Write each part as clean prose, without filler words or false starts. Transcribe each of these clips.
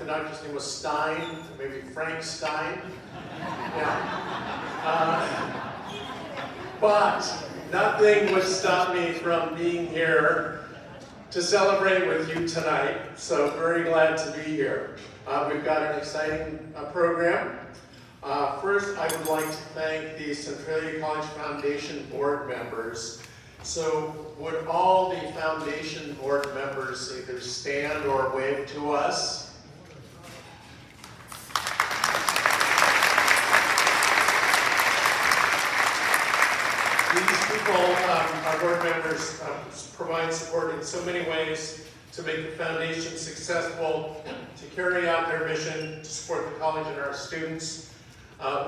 the doctor's name was Stein, maybe Frank Stein. Yeah. But nothing would stop me from being here to celebrate with you tonight. So very glad to be here. We've got an exciting program. First, I would like to thank the Centralia College Foundation board members. So would all the foundation board members either stand or wave to us? These people, our board members, provide support in so many ways to make the foundation successful, to carry out their mission, to support the college and our students.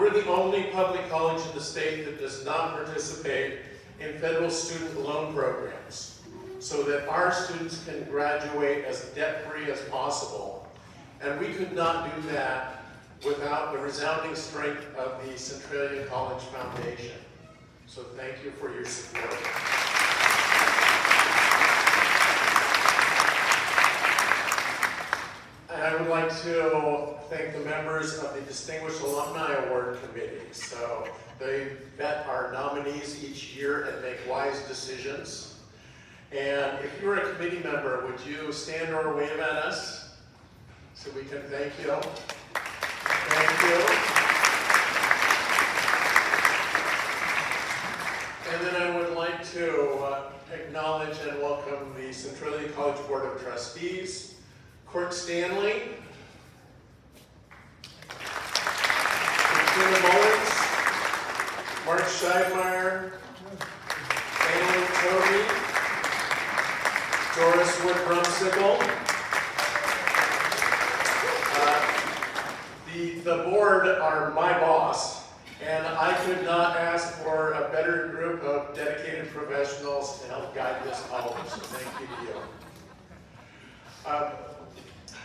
We're the only public college in the state that does not participate in federal student loan programs, so that our students can graduate as debt-free as possible. And we could not do that without the resounding strength of the Centralia College Foundation. So thank you for your support. And I would like to thank the members of the Distinguished Alumni Award Committee. So they vet our nominees each year and make wise decisions. And if you're a committee member, would you stand or wave at us so we can thank you? Thank you. And then I would like to acknowledge and welcome the Centralia College Board of Trustees, Court Stanley, Tina Mullins, Mark Scheidmeyer, Alan Toby, Doris Wood-Brumsicle. The board are my boss, and I could not ask for a better group of dedicated professionals to help guide this college, so thank you to you.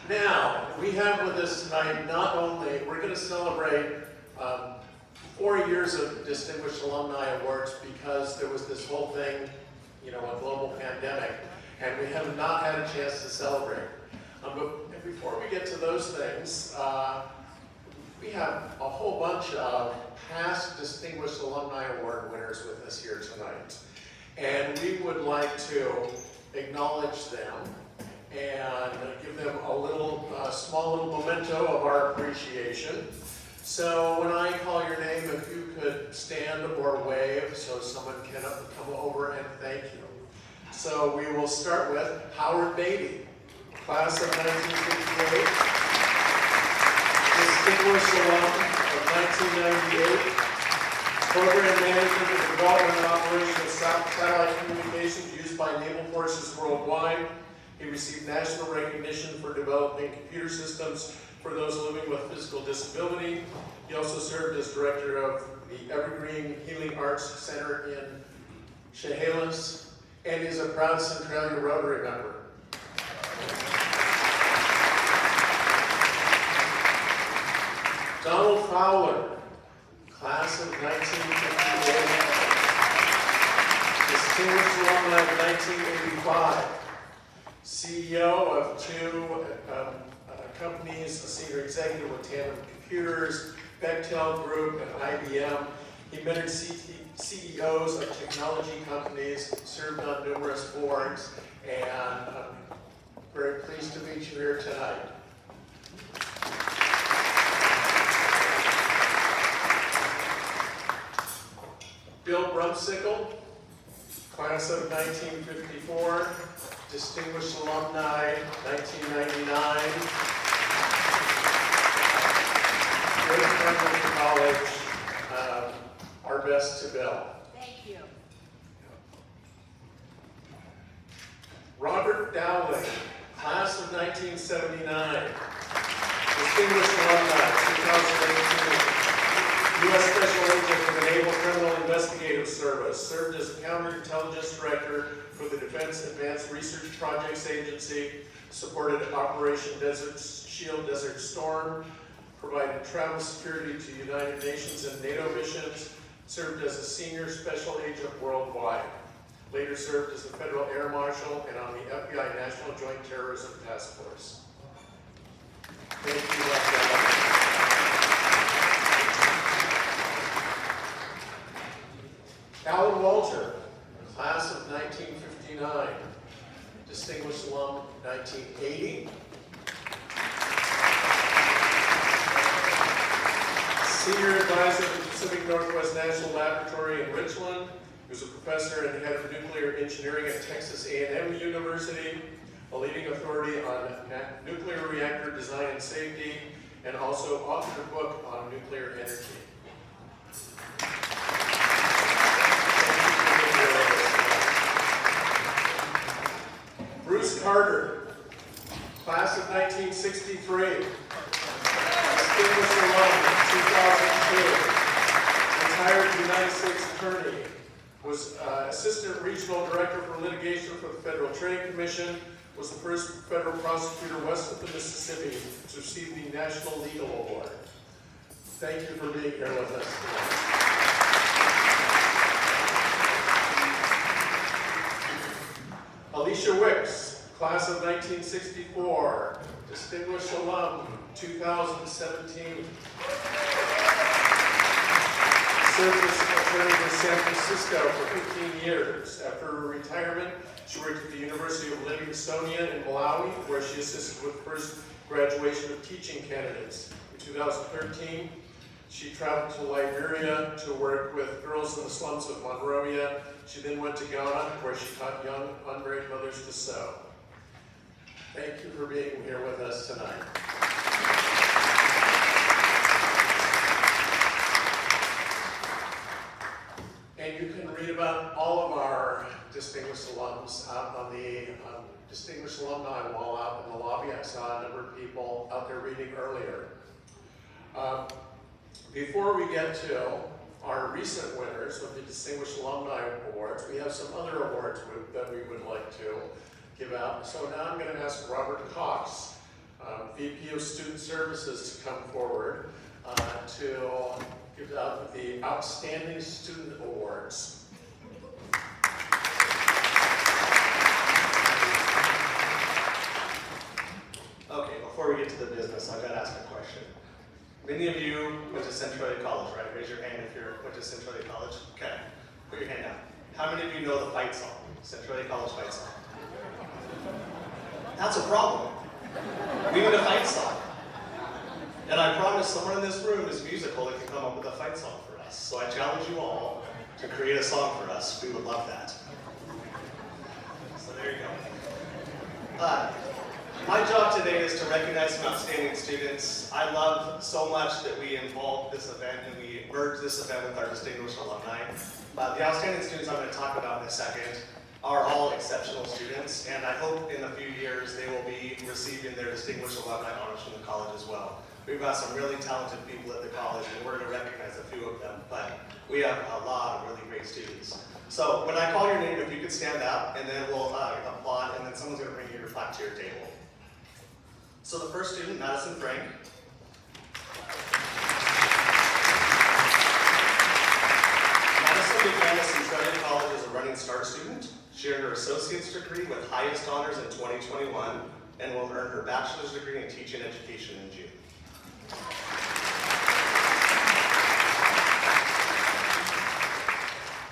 Now, we have with us tonight not only, we're going to celebrate 4 years of Distinguished Alumni Awards because there was this whole thing, a global pandemic, and we have not had a chance to celebrate. But before we get to those things, we have a whole bunch of past Distinguished Alumni Award winners with us here tonight. And we would like to acknowledge them and give them a small little memento of our appreciation. So when I call your name, if you could stand or wave so someone can come over and thank you. So we will start with Howard Beatty, class of 1958, distinguished alum of 1998, program manager for the development and operation of satellite communications used by naval forces worldwide. He received national recognition for developing computer systems for those living with physical disability. He also served as director of the Evergreen Healing Arts Center in Chehalis and is a proud Centralia Rotary member. Donald Fowler, class of 1958, distinguished alumni of 1985, CEO of two companies, a senior executive with Tandem Computers, Bechtel Group, and IBM. He mentored CEOs of technology companies, served on numerous boards, and I'm very pleased to meet you here tonight. Bill Brumsicle, class of 1954, distinguished alumni, 1999. Great friend of the college. Our best to Bill. Thank you. Robert Dowling, class of 1979, distinguished alumni, 2018. U.S. Special Agent for the Naval Criminal Investigative Service, served as Counterintelligence Director for the Defense Advanced Research Projects Agency, supported Operation Desert Shield, Desert Storm, provided travel security to United Nations and NATO missions, served as a Senior Special Agent worldwide, later served as the Federal Air Marshal and on the FBI National Joint Terrorism Task Force. Thank you, Alan Walter, class of 1959, distinguished alum 1980. Senior advisor of the Pacific Northwest National Laboratory in Richland. He was a professor and head of nuclear engineering at Texas A&M University, a leading authority on nuclear reactor design and safety, and also authored a book on nuclear energy. Bruce Carter, class of 1963. Distinguished alum, 2002, retired United States Attorney, was Assistant Regional Director for Litigation for the Federal Trade Commission, was the first federal prosecutor west of the Mississippi to receive the National Legal Award. Thank you for being here with us tonight. Alicia Wicks, class of 1964, distinguished alum, 2017. Served as attorney in San Francisco for 15 years. After her retirement, she worked at the University of Livingstonia in Malawi, where she assisted with the first graduation of teaching candidates. In 2013, she traveled to Liberia to work with girls in the slums of Monrovia. She then went to Ghana, where she taught young unmarried mothers to sew. Thank you for being here with us tonight. And you can read about all of our distinguished alums out on the distinguished alumni wall out in the lobby. I saw a number of people out there reading earlier. Before we get to our recent winners of the Distinguished Alumni Awards, we have some other awards that we would like to give out. So now I'm going to ask Robert Cox, VP of Student Services, to come forward to give out the Outstanding Student Awards. Okay, before we get to the business, I've got to ask a question. Many of you went to Centralia College, right? Raise your hand if you went to Centralia College. Okay, put your hand down. How many of you know the fight song? Centralia College fight song. That's a problem. We need a fight song. And I promise someone in this room is musical that can come up with a fight song for us. So I challenge you all to create a song for us. We would love that. So there you go. My job today is to recognize some outstanding students. I love so much that we involve this event and we merge this event with our distinguished alumni. The outstanding students I'm going to talk about in a second are all exceptional students, and I hope in a few years they will be receiving their distinguished alumni honors from the college as well. We've got some really talented people at the college, and we're going to recognize a few of them, but we have a lot of really great students. So when I call your name, if you could stand up, and then we'll applaud, and then someone's going to bring you your plaque to your table. So the first student, Madison Frank. Madison began at Centralia College as a Running Start student. She earned her associate's degree with highest honors in 2021 and will earn her bachelor's degree in teaching education in June.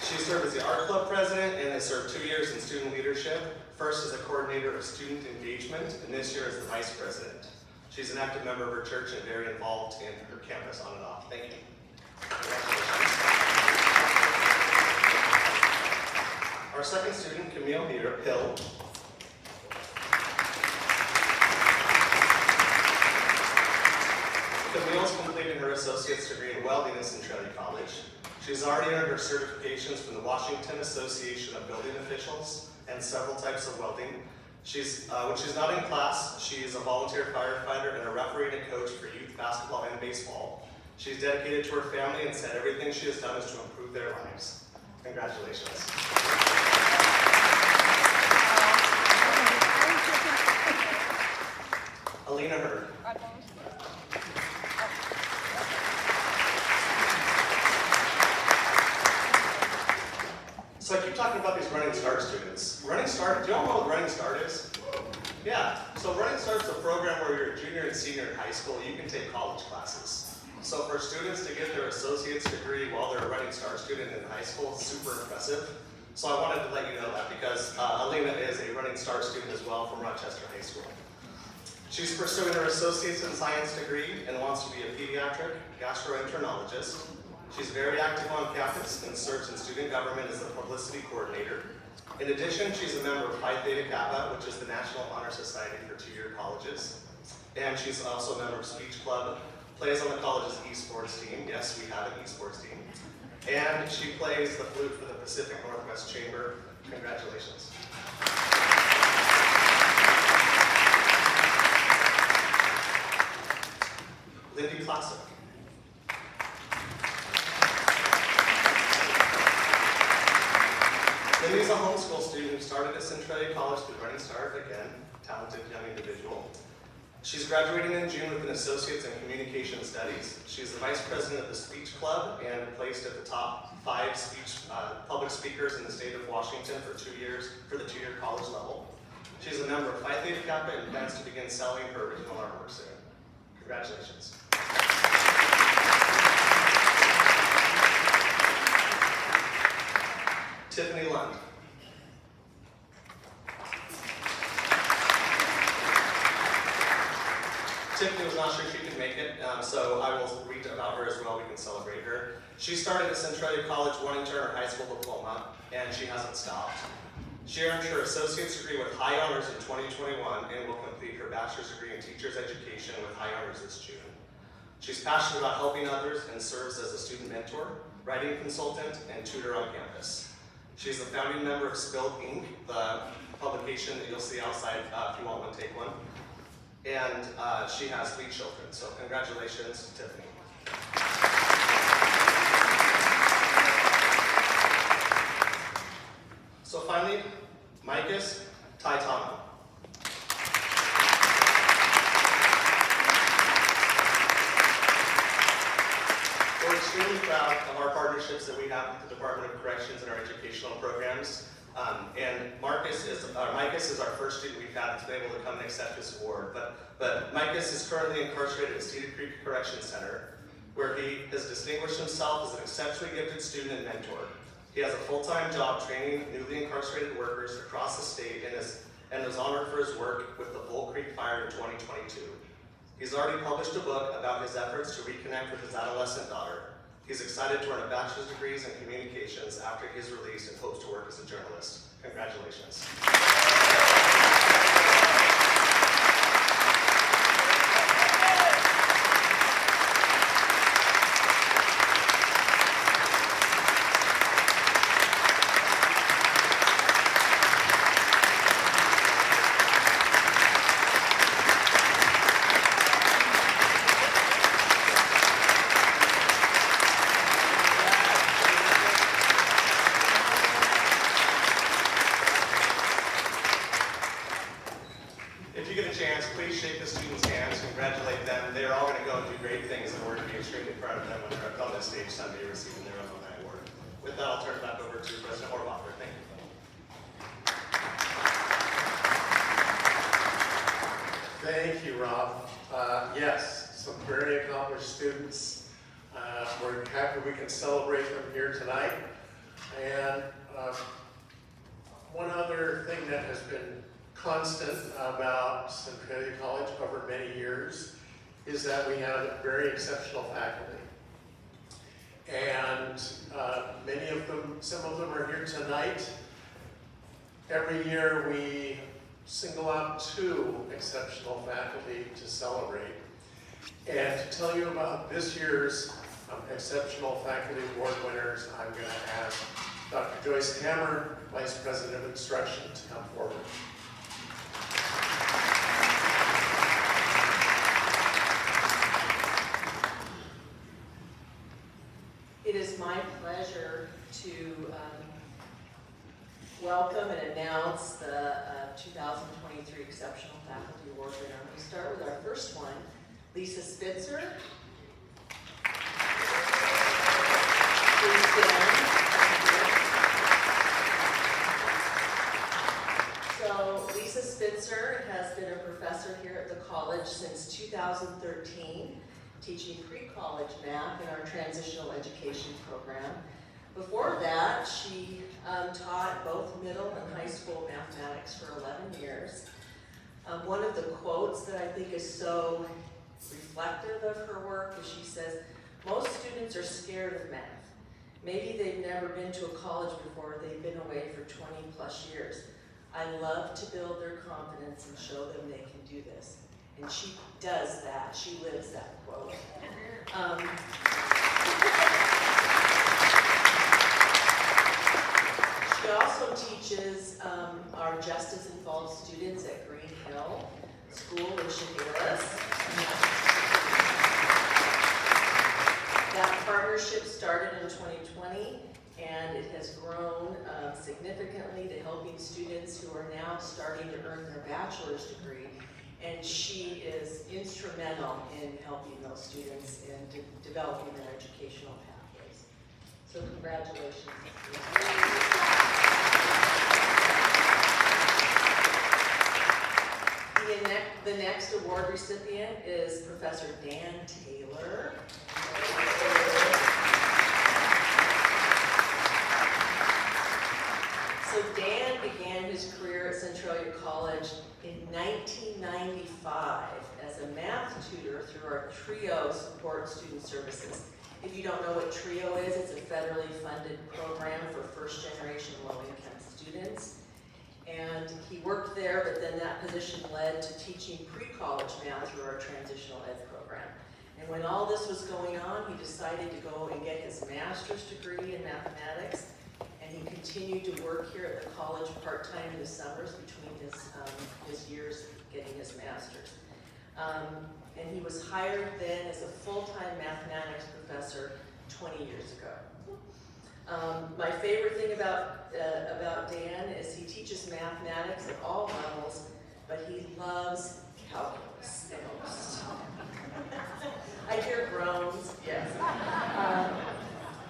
She served as the art club president and has served 2 years in student leadership, first as a coordinator of student engagement and this year as the vice president. She's an active member of her church and very involved in her campus on and off. Thank you. Congratulations. Our second student, Camille Hill. Camille's completed her associate's degree in welding at Centralia College. She's already earned her certifications from the Washington Association of Building Officials and several types of welding. When she's not in class, she is a volunteer firefighter and a referee and coach for youth basketball and baseball. She's dedicated to her family and said everything she has done is to improve their lives. Congratulations. Alina Hurd. So I keep talking about these Running Start students. Running Start, do you all know what Running Start is? Yeah, So Running Start's a program where you're a junior and senior in high school, you can take college classes. So for students to get their associate's degree while they're a Running Start student in high school is super impressive. So I wanted to let you know that because Alina is a Running Start student as well from Rochester High School. She's pursuing her associate's in science degree and wants to be a pediatric gastroenterologist. She's very active on campus and serves in student government as a publicity coordinator. In addition, she's a member of Phi Theta Kappa, which is the National Honor Society for two-year colleges. And she's also a member of Speech Club, plays on the college's esports team. Yes, we have an esports team. And she plays the flute for the Pacific Northwest Chamber. Congratulations. Lindy Classic. Lindy's a homeschool student who started at Centralia College through Running Start, again, talented young individual. She's graduating in June with an associate's in communication studies. She's the vice president of the Speech Club and placed at the top 5 public speakers in the state of Washington for 2 years, for the 2-year college level. She's a member of Phi Theta Kappa and plans to begin selling her original artwork soon. Congratulations. Tiffany Lund. Tiffany was not sure she could make it, so I will read about her as well. We can celebrate her. She started at Centralia College wanting to earn her high school diploma, and she hasn't stopped. She earned her associate's degree with high honors in 2021 and will complete her bachelor's degree in teacher's education with high honors this June. She's passionate about helping others and serves as a student mentor, writing consultant, and tutor on campus. She's a founding member of Spilled Ink, the publication that you'll see outside if you want one, take one. And she has 3 children, so congratulations, Tiffany. So finally, Micus Taitano. We're extremely proud of our partnerships that we have with the Department of Corrections and our educational programs. And Micus is our first student we've had that's been able to come and accept this award. But Micus is currently incarcerated at Cedar Creek Correction Center, where he has distinguished himself as an exceptionally gifted student and mentor. He has a full-time job training newly incarcerated workers across the state and was honored for his work with the Bull Creek Fire in 2022. He's already published a book about his efforts to reconnect with his adolescent daughter. He's excited to earn a bachelor's degree in communications after he's released and hopes to work as a journalist. Congratulations. Please shake the students' hands, congratulate them. They're all going to go and do great things, and we're going to be extremely proud of them when they're up on this stage Sunday receiving their Alumni Award. With that, I'll turn it back over to President Orbacher. Thank you. Thank you, Rob. Yes, some very accomplished students. We're happy we can celebrate them here tonight. And one other thing that has been constant about Centralia College over many years is that we have very exceptional faculty. And many of them, some of them are here tonight. Every year we single out 2 exceptional faculty to celebrate. And to tell you about this year's exceptional faculty award winners, I'm going to ask Dr. Joyce Hammer, Vice President of Instruction, to come forward. It is my pleasure to welcome and announce the 2023 Exceptional Faculty Award winner. We start with our first one, Lisa Spitzer. Please stand. So Lisa Spitzer Spitzer has been a professor here at the college since 2013, teaching pre-college math in our transitional education program. Before that, she taught both middle and high school mathematics for 11 years. One of the quotes that I think is so reflective of her work is she says, "Most students are scared of math. Maybe they've never been to a college before, they've been away for 20 plus years. I love to build their confidence and show them they can do this." And she does that, she lives that quote. She also teaches our Justice Involved students at Green Hill School in Chehalis. That partnership started in 2020, and it has grown significantly to helping students who are now starting to earn their bachelor's degree. And she is instrumental in helping those students and developing their educational pathways. So congratulations. The next award recipient is Professor Dan Taylor. So Dan began his career at Centralia College in 1995 as a math tutor through our TRIO Support Student Services. If you don't know what TRIO is, it's a federally funded program for first-generation low-income students. And he worked there, but then that position led to teaching pre-college math through our transitional ed program. And when all this was going on, he decided to go and get his master's degree in mathematics. And he continued to work here at the college part-time in the summers between his years getting his master's. And he was hired then as a full-time mathematics professor 20 years ago. My favorite thing about Dan is he teaches mathematics at all levels, but he loves calculus the most. I hear groans, yes.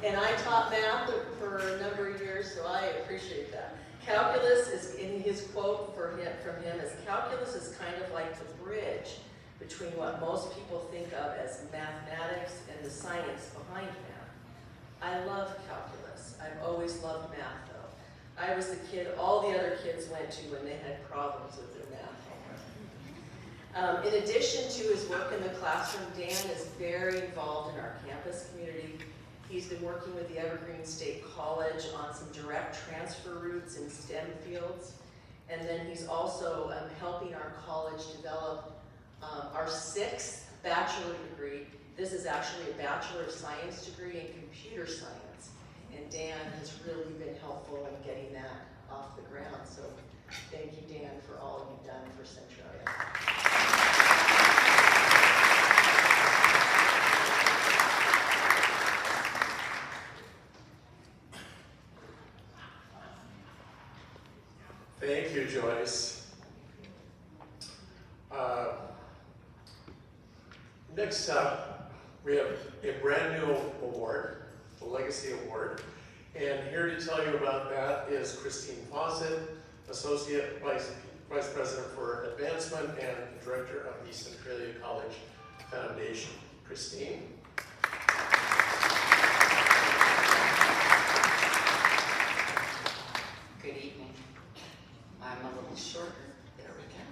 And I taught math for a number of years, so I appreciate that. Calculus is, in his quote from him, is calculus is kind of like the bridge between what most people think of as mathematics and the science behind math. I love calculus. I've always loved math, though. I was the kid all the other kids went to when they had problems with their math homework. In addition to his work in the classroom, Dan is very involved in our campus community. He's been working with the Evergreen State College on some direct transfer routes in STEM fields. And then he's also helping our college develop our 6th bachelor degree. This is actually a Bachelor of Science degree in computer science. And Dan has really been helpful in getting that off the ground. So thank you, Dan, for all you've done for Centralia. Thank you, Joyce. Next up, we have a brand new award, the Legacy Award. And here to tell you about that is Christine Fawcett, Associate Vice President for Advancement and Director of the Centralia College Foundation. Christine. Good evening. I'm a little shorter. There we go.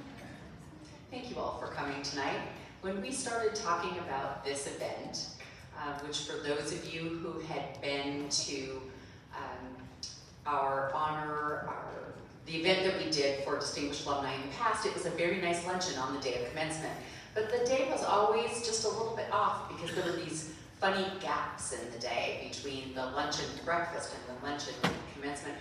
Thank you all for coming tonight. When we started talking about this event, which for those of you who had been to the event that we did for distinguished alumni in the past, it was a very nice luncheon on the day of commencement. But the day was always just a little bit off because there were these funny gaps in the day between the luncheon and breakfast and the luncheon and commencement.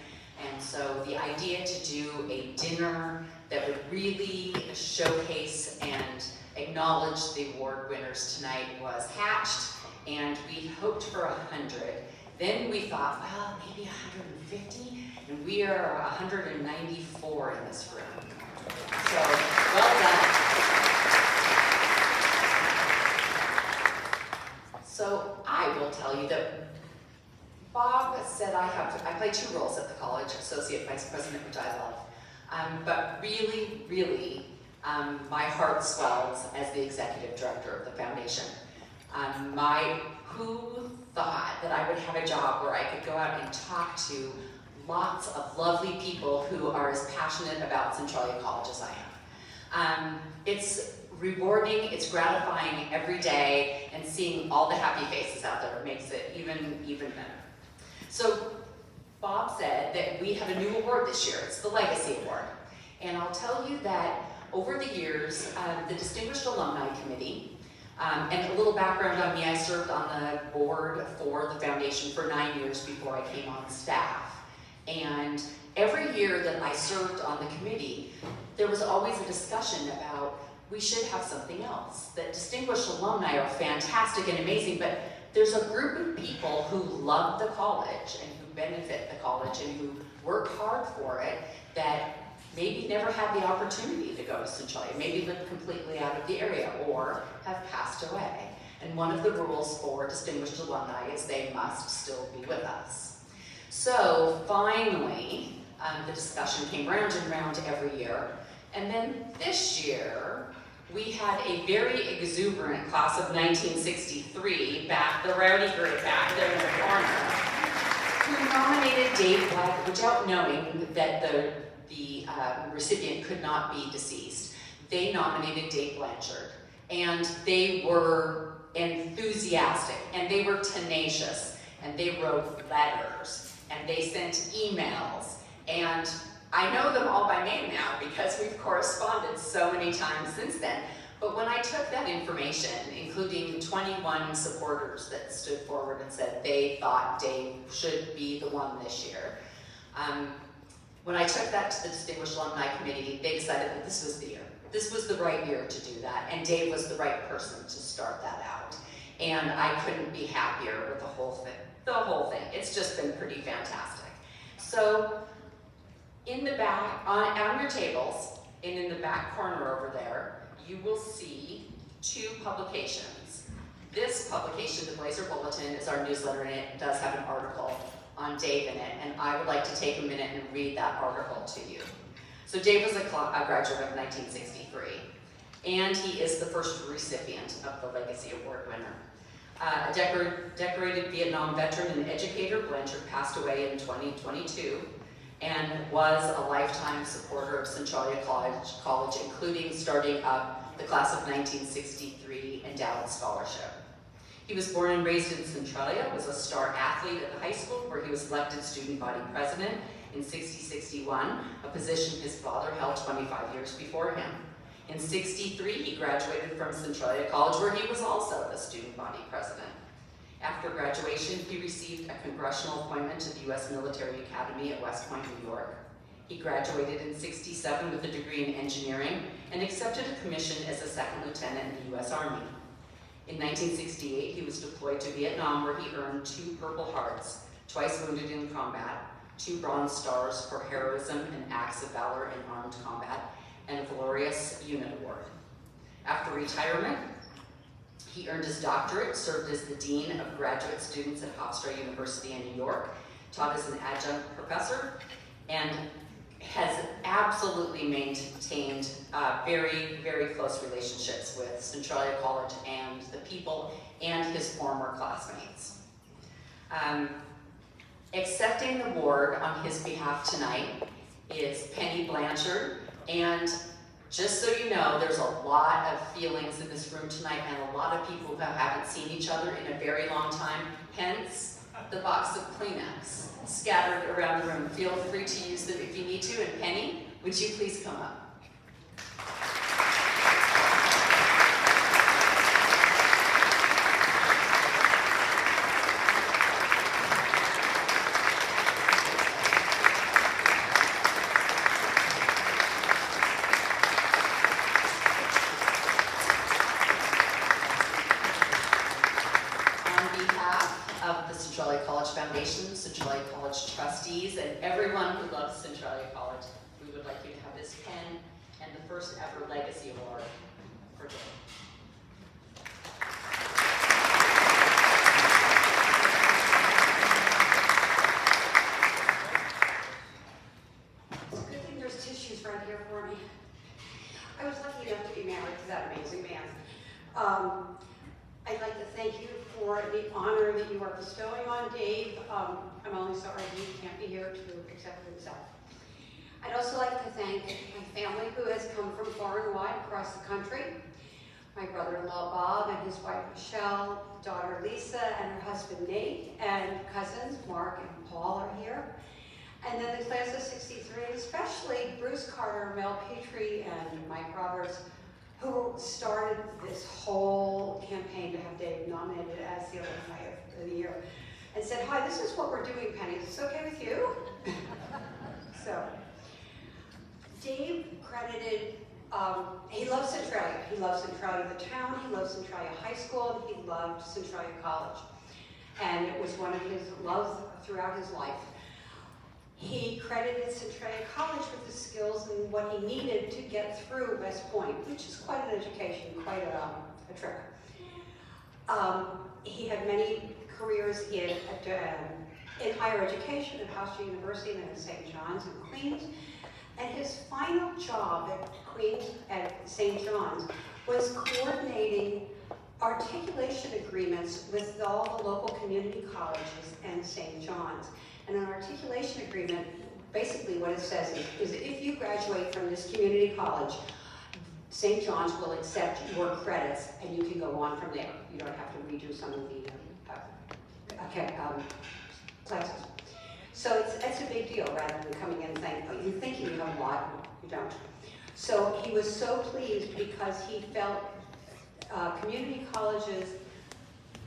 And so the idea to do a dinner that would really showcase and acknowledge the award winners tonight was hatched, and we hoped for 100. Then we thought, well, maybe 150, and we are 194 in this room. So, well done. So I will tell you that Bob said I play 2 roles at the college, Associate Vice President, which I love. But really, really, my heart swells as the executive director of the foundation. Who thought that I would have a job where I could go out and talk to lots of lovely people who are as passionate about Centralia College as I am. It's rewarding, it's gratifying every day, and seeing all the happy faces out there makes it even better. So Bob said that we have a new award this year. It's the Legacy Award. And I'll tell you that over the years, the Distinguished Alumni Committee, and a little background on me, I served on the board for the foundation for 9 years before I came on staff. And every year that I served on the committee, there was always a discussion about we should have something else. That distinguished alumni are fantastic and amazing, but there's a group of people who love the college and who benefit the college and who work hard for it that maybe never had the opportunity to go to Centralia, maybe lived completely out of the area or have passed away. And one of the rules for distinguished alumni is they must still be with us. So finally, the discussion came round and round every year. And then this year, we had a very exuberant class of 1963, the rowdy group back there in the corner, who nominated Dave Black without knowing that the recipient could not be deceased. They nominated Dave Blanchard, and they were enthusiastic, and they were tenacious, and they wrote letters, and they sent emails, and I know them all by name now because we've corresponded so many times since then. But when I took that information, including 21 supporters that stood forward and said they thought Dave should be the one this year, when I took that to the Distinguished Alumni Committee, they decided that this was the year. This was the right year to do that, and Dave was the right person to start that out. And I couldn't be happier with the whole thing. The whole thing. It's just been pretty fantastic. So, in the back, on your tables, and in the back corner over there, you will see 2 publications. This publication, the Blazer Bulletin, is our newsletter, and it does have an article on Dave in it, and I would like to take a minute and read that article to you. So Dave was a graduate of 1963, and he is the first recipient of the Legacy Award winner. A decorated Vietnam veteran and educator, Blanchard passed away in 2022, and was a lifetime supporter of Centralia College, including starting up the class of 1963 endowed scholarship. He was born and raised in Centralia, was a star athlete at the high school where he was elected student body president in 60-61, a position his father held 25 years before him. In 63, he graduated from Centralia College where he was also the student body president. After graduation, he received a congressional appointment to the U.S. Military Academy at West Point, New York. He graduated in 67 with a degree in engineering and accepted a commission as a second lieutenant in the U.S. Army. In 1968, he was deployed to Vietnam where he earned 2 Purple Hearts, twice wounded in combat, 2 Bronze Stars for heroism and acts of valor in armed combat, and a Glorious Unit Award. After retirement, he earned his doctorate, served as the Dean of Graduate Students at Hofstra University in New York, taught as an adjunct professor, and has absolutely maintained very, very close relationships with Centralia College and the people and his former classmates. Accepting the award on his behalf tonight is Penny Blanchard, and just so you know, there's a lot of feelings in this room tonight and a lot of people who haven't seen each other in a very long time, hence the box of Kleenex scattered around the room. Feel free to use them if you need to, and Penny, would you please come up? Centralia College Foundation, Centralia College trustees, and everyone who loves Centralia College, we would like you to have this pen and the first ever Legacy Award for Dave. It's a good thing there's tissues I'd like to thank you for the honor that you are bestowing on Dave. I'm only sorry he can't be here to accept it himself. I'd also like to thank my family who has come from far and wide across the country. My brother-in-law Bob and his wife Michelle, daughter Lisa and her husband Nate, and cousins Mark and Paul are here. And then the class of '63, especially Bruce Carter, Mel Petrie, and Mike Roberts, who started this whole campaign to have Dave nominated as the Alumni of the Year, and said, "Hi, this is what we're doing, Penny. Is this okay with you?" So, Dave credited, he loves Centralia. He loves Centralia the town, he loves Centralia High School, and he loved Centralia College. And it was one of his loves throughout his life. He credited Centralia College with the skills and what he needed to get through West Point, which is quite an education, quite a trip. He had many careers in higher education at Hofstra University and at St. John's in Queens. And his final job at St. John's was coordinating articulation agreements with all the local community colleges and St. John's. And an articulation agreement, basically what it says is if you graduate from this community college, St. John's will accept your credits and you can go on from there. You don't have to redo some of the classes. So it's a big deal rather than coming in and saying, oh, you think you have a lot, you don't. So he was so pleased because he felt community colleges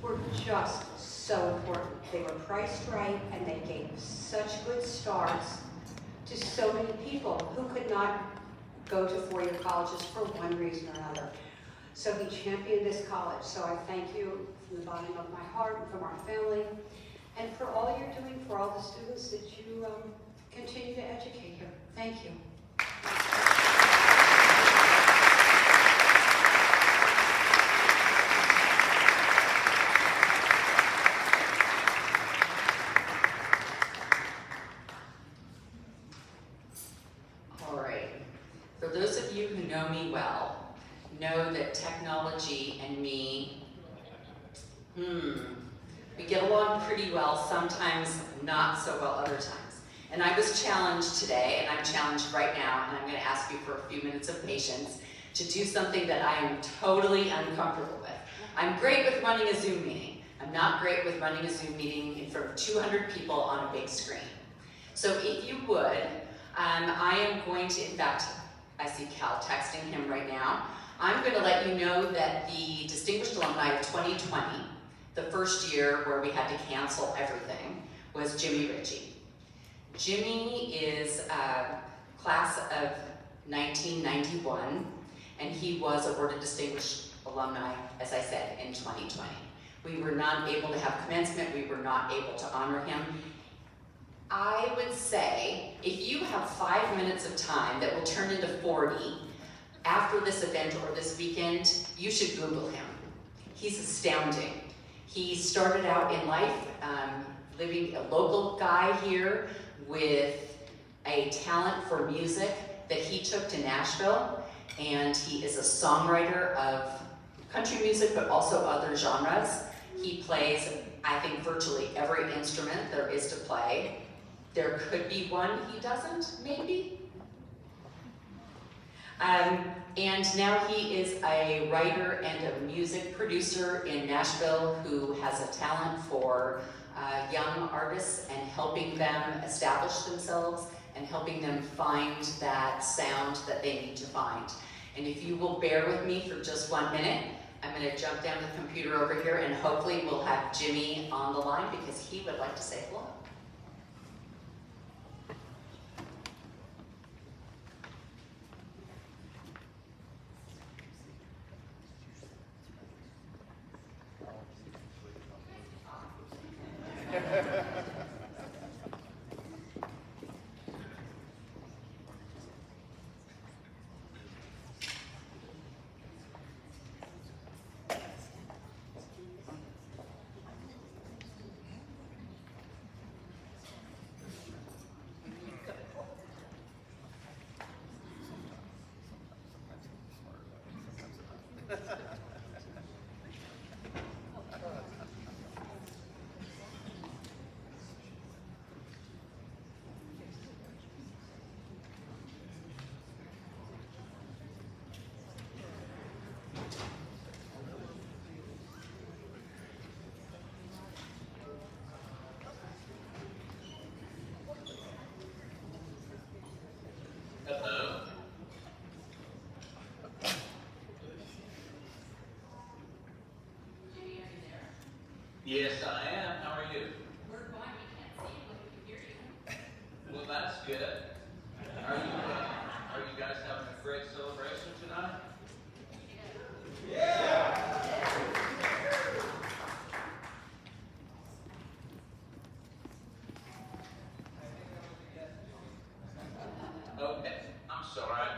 were just so important. They were priced right and they gave such good starts to so many people who could not go to four-year colleges for one reason or another. So he championed this college. So I thank you from the bottom of my heart and from our family, and for all you're doing for all the students that you continue to educate here. Thank you. All right. For those of you who know me well, know that technology and me, we get along pretty well, sometimes not so well other times. And I was challenged today, and I'm challenged right now, and I'm going to ask you for a few minutes of patience to do something that I am totally uncomfortable with. I'm great with running a Zoom meeting. I'm not great with running a Zoom meeting in front of 200 people on a big screen. So if you would, I am going to, in fact, I see Cal texting him right now. I'm going to let you know that the Distinguished Alumni of 2020, the first year where we had to cancel everything, was Jimmy Ritchie. Jimmy is a class of 1991, and he was awarded Distinguished Alumni, as I said, in 2020. We were not able to have commencement, we were not able to honor him. I would say, if you have 5 minutes of time that will turn into 40 after this event or this weekend, you should Google him. He's astounding. He started out in life living a local guy here with a talent for music that he took to Nashville, and he is a songwriter of country music but also other genres. He plays, I think, virtually every instrument there is to play. There could be one he doesn't, maybe. And now he is a writer and a music producer in Nashville who has a talent for young artists and helping them establish themselves and helping them find that sound that they need to find. And if you will bear with me for just 1 minute, I'm going to jump down the computer over here and hopefully we'll have Jimmy on the line because he would like to say hello. Yes, I am. How are you? We're fine, we can't see you, but we can hear you. Well, that's good. Are you guys having a great celebration tonight? Okay, I'm sorry.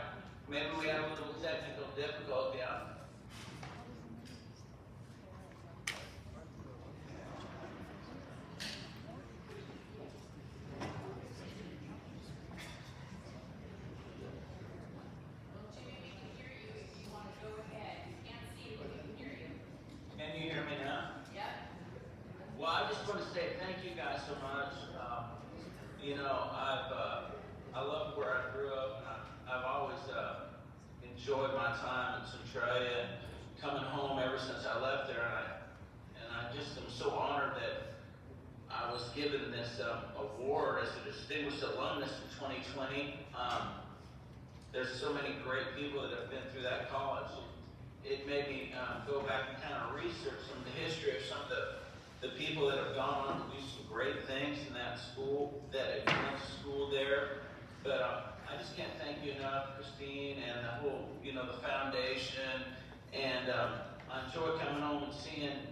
Maybe we had a little technical difficulty. Well, Jimmy, we can hear you if you want to go ahead. We can't see you, but we can hear you. Can you hear me now? Yep. Well, I just want to say thank you guys so much. I love where I grew up, and I've always enjoyed my time in Centralia and coming home ever since I left there. And I just am so honored that I was given this award as a distinguished alumnus in 2020. There's so many great people that have been through that college. It made me go back and kind of research some of the history of some of the people that have gone on to do some great things in that school, that have went to school there. But I just can't thank you enough, Christine, and the whole, the foundation. And I enjoy coming home and seeing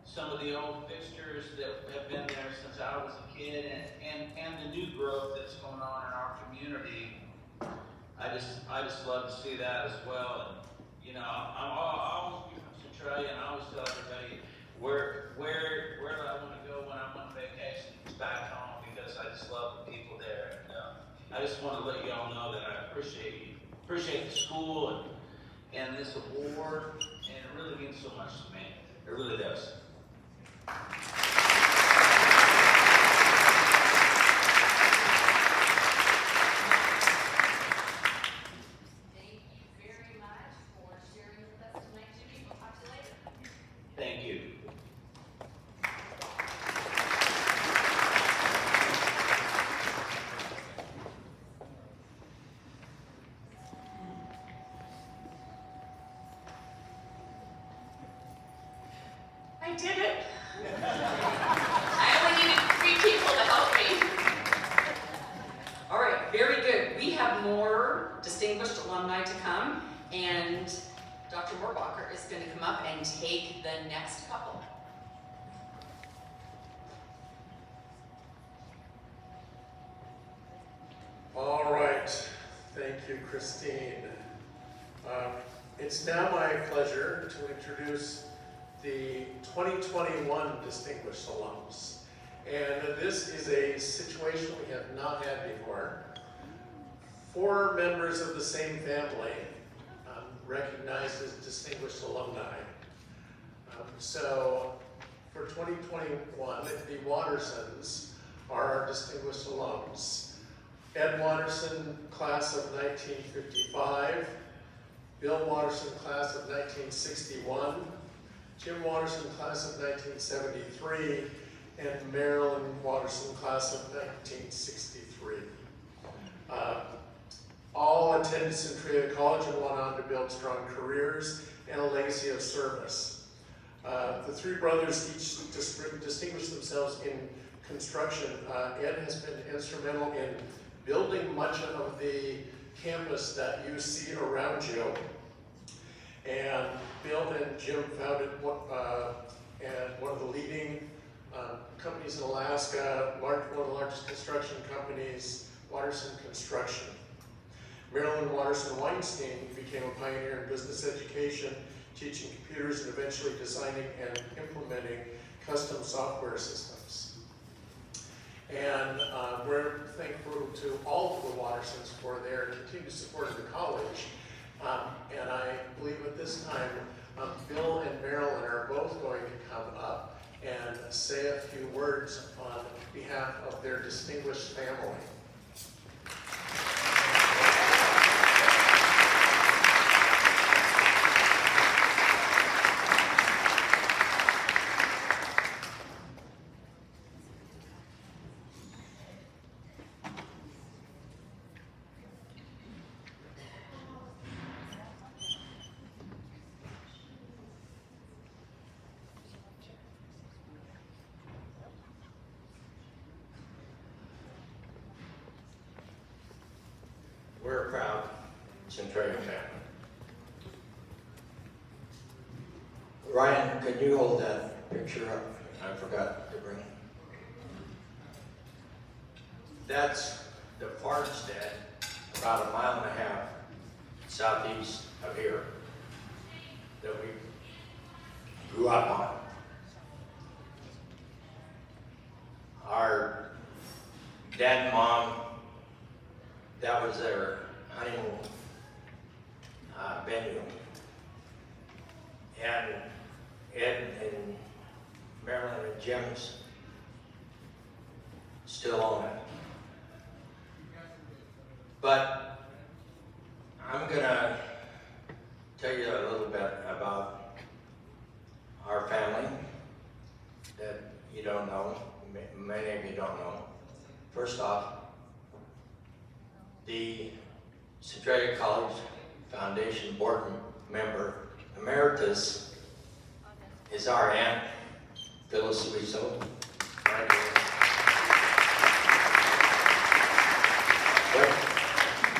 some of the old fixtures that have been there since I was a kid, and the new growth that's going on in our community. I just love to see that as well. And I always be from Centralia, and I always tell everybody where do I want to go when I'm on vacation? It's back home, because I just love the people there. And I just want to let you all know that I appreciate the school and this award, and it really means so much to me. It really does. Thank you very much for sharing with us tonight, Jimmy. We'll talk to you later. Thank you. I did it. I only needed 3 people to help me. All right, very good. We have more distinguished alumni to come, and Dr. Morbacher is going to come up and take the next couple. All right, thank you, Christine. It's now my pleasure to introduce the 2021 Distinguished Alums. And this is a situation we have not had before. 4 members of the same family recognized as distinguished alumni. So for 2021, the Wattersons are our distinguished alums. Ed Watterson, class of 1955, Bill Watterson, class of 1961, Jim Watterson, class of 1973, and Marilyn Watterson, class of 1963. All attended Centralia College and went on to build strong careers and a legacy of service. The 3 brothers each distinguished themselves in construction. Ed has been instrumental in building much of the campus that you see around you. And Bill and Jim founded one of the leading companies in Alaska, one of the largest construction companies, Watterson Construction. Marilyn Watterson Weinstein became a pioneer in business education, teaching computers and eventually designing and implementing custom software systems. And we're thankful to all of the Wattersons for their continued support of the college. And I believe at this time, Bill and Marilyn are both going to come up and say a few words on behalf of their distinguished family. we're a proud Centralia family. Ryan, could you hold that picture up? I forgot to bring. That's the farmstead, about 1.5 miles southeast of here, that we grew up on. Our dad and mom, that was their honeymoon venue. And Ed and Marilyn and Jim's still own it. But I'm gonna tell you a little bit about our family that you don't know, many of you don't know. First off, the Centralia College Foundation board member emeritus is our aunt, Phyllis Suiso. Right here. But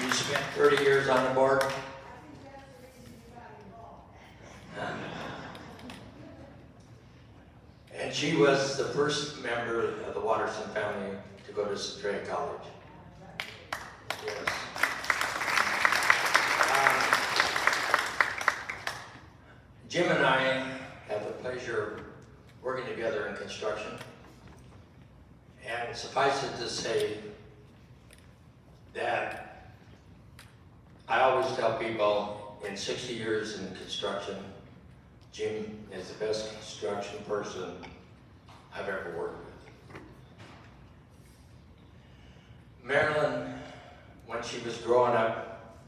you spent 30 years on the board. And she was the first member of the Watterson family to go to Centralia College. Yes. Jim and I have the pleasure of working together in construction. And suffice it to say that I always tell people in 60 years in construction, Jim is the best construction person I've ever worked with. Marilyn, when she was growing up,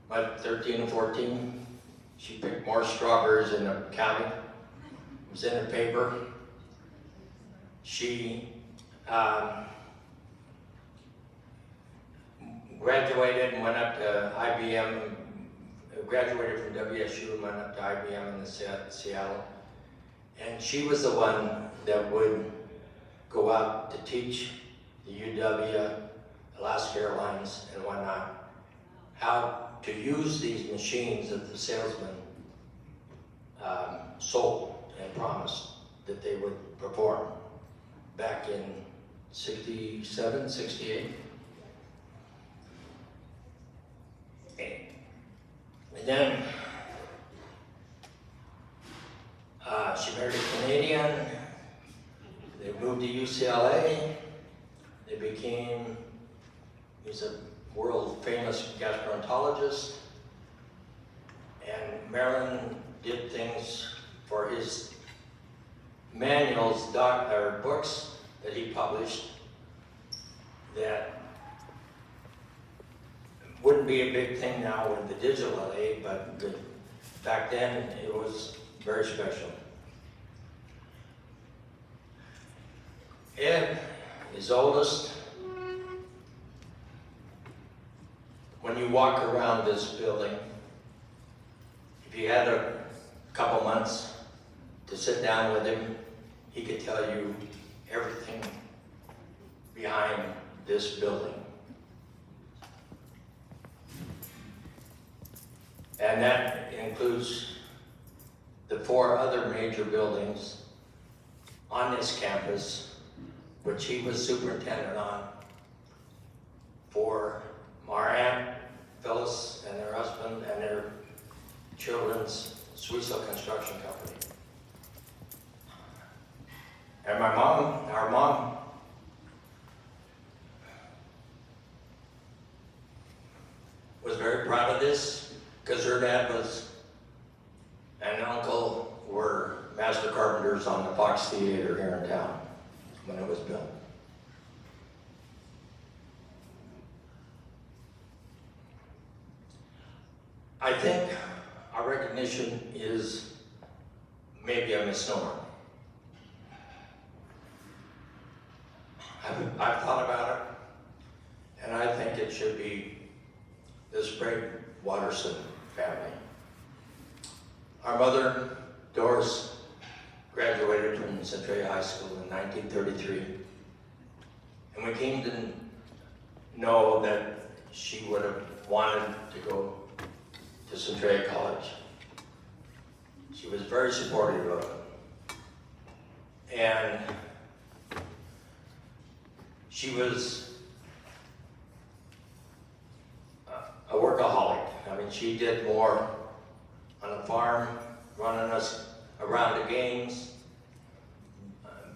about 13 and 14, she picked more strawberries in the county. It was in the paper. She graduated and went up to IBM, graduated from WSU and went up to IBM in Seattle. And she was the one that would go out to teach the UW, Alaska Airlines and whatnot, how to use these machines that the salesman sold and promised that they would perform back in 67, 68. And then she married a Canadian. They moved to UCLA. They became, he's a world famous gastroenterologist. And Marilyn did things for his manuals, books that he published that wouldn't be a big thing now with the digital age, but back then it was very special. Ed, his oldest, when you walk around this building, if you had a couple months to sit down with him, he could tell you everything behind this building. And that includes the 4 other major buildings on this campus, which he was superintendent on for our aunt Phyllis and their husband and their children's Suiso Construction Company. And my mom, our mom, was very proud of this because her dad was and uncle were master carpenters on the Fox Theater here in town when it was built. I think our recognition is maybe a misnomer. I've thought about it, and I think it should be the Sprague Watterson family. Our mother, Doris, graduated from Centralia High School in 1933, and we came to know that she would have wanted to go to Centralia College. She was very supportive of it. And she was a workaholic. I mean, she did more on the farm, running us around the games,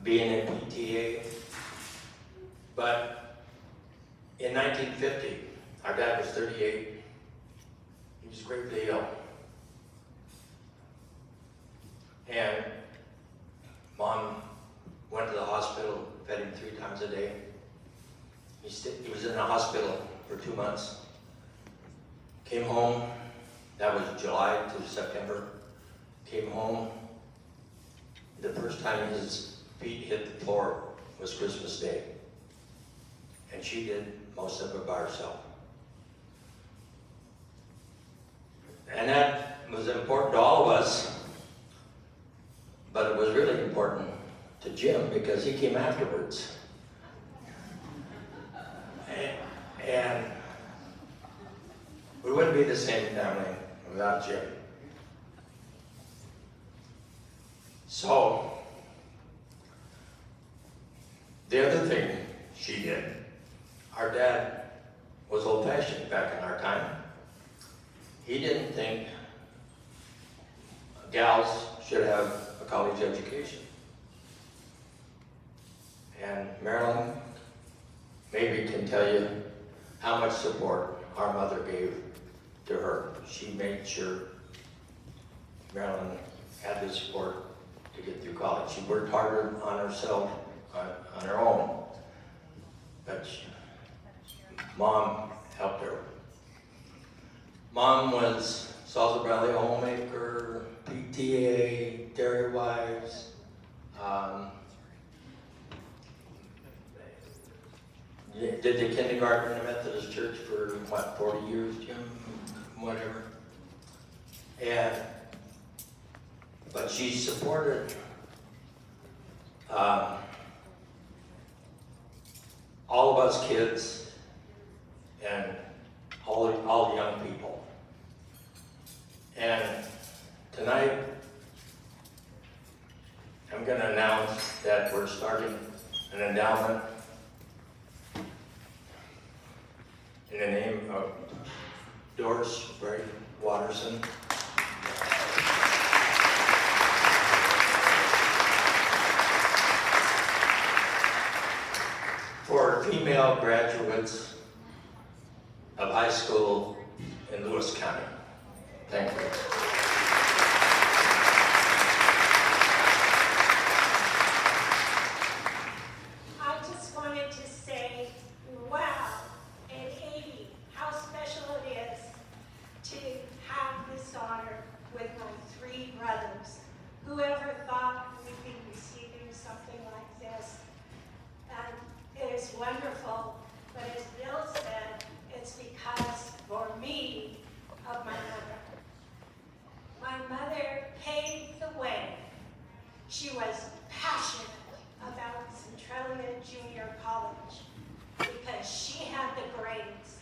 being in PTA. But in 1950, our dad was 38. He was gravely ill. And Mom went to the hospital, fed him 3 times a day. He was in the hospital for 2 months. Came home, that was July to September. Came home, the first time his feet hit the floor was Christmas Day. And she did most of it by herself. And that was important to all of us, but it was really important to Jim because he came afterwards. And we wouldn't be the same family without Jim. So, the other thing she did, our dad was old-fashioned back in our time. He didn't think gals should have a college education. And Marilyn maybe can tell you how much support our mother gave to her. She made sure Marilyn had the support to get through college. She worked harder on herself, on her own, but Mom helped her. Mom was Salsa Valley homemaker, PTA, Dairy Wives, did the kindergarten in the Methodist Church for, 40 years, Jim? Whatever. But she supported all of us kids and all the young people. And tonight, I'm going to announce that we're starting an endowment in the name of Doris Bray Watterson. For female graduates of high school in Lewis County. Thank you. I just wanted to say, wow, at 80, how special it is to have this honor with my 3 brothers. Whoever thought we'd be receiving something like this? And it is wonderful, but as Bill said, it's because, for me, of my mother. My mother paved the way. She was passionate about Centralia Junior College because she had the grades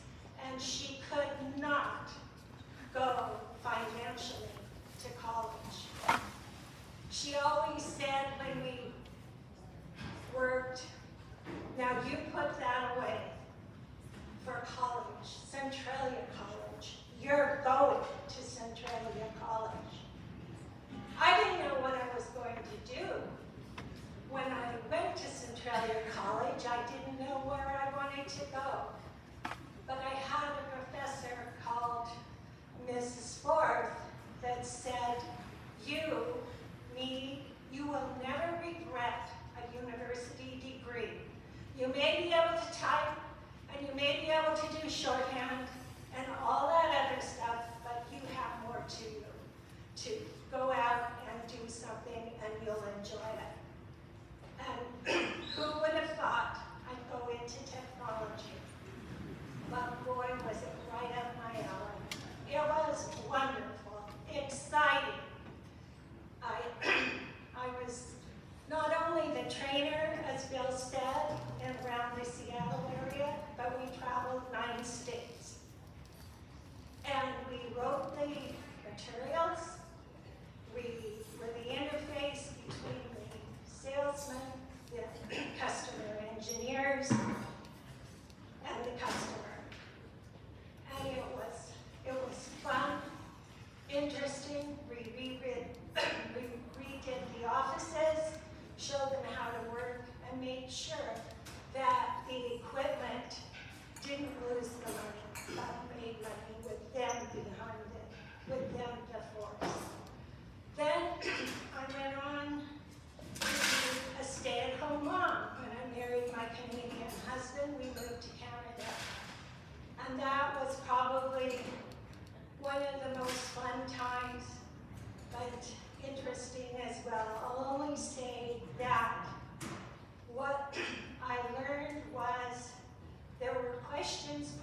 and she could not go financially to college. She always said when we worked, now you put that away for college, Centralia College. You're going to Centralia College. I didn't know what I was going to do. When I went to Centralia College, I didn't know where I wanted to go. But I had a professor called Mrs. Forth that said, you will never regret a university degree. You may be able to type, and you may be able to do shorthand, and all that other stuff, but you have more to you. To go out and do something, and you'll enjoy it. And who would have thought I'd go into technology? But boy, was it right up my alley. It was wonderful, exciting. I was not only the trainer, as Bill said, around the Seattle area, but we traveled 9 states. showed them how to work, and made sure that the equipment didn't lose the money, but made money with them behind it, with them the force. Then I went on to be a stay-at-home mom. When I married my Canadian husband, we moved to Canada. And that was probably one of the most fun times, but interesting as well. I'll only say that what I learned was there were questions,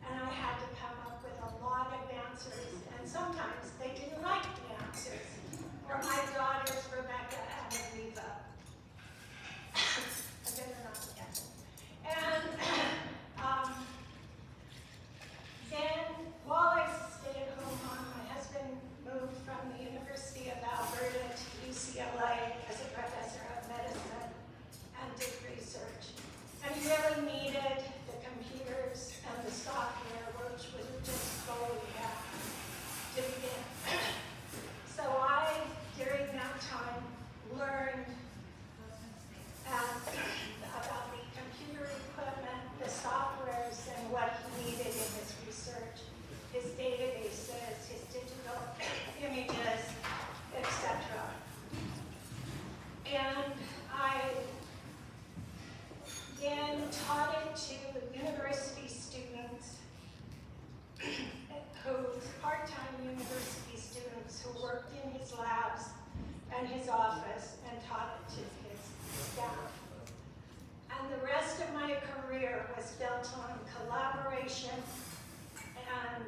and I had to come up with a lot of answers. And sometimes they didn't like the answers. Or my daughters, Rebecca and Aviva. I better not forget. And then while I stayed at home, my husband moved from the University of Alberta to UCLA as a professor of medicine and did research. And he really needed the computers and the software, which was just going back to begin. So I, during that time, learned about the computer equipment, the softwares, and what he needed in his research, his databases, his digital images, etc. And I then taught it to university students part-time university students who worked in his labs and his office, and taught it to his staff. And the rest of my career was built on collaboration and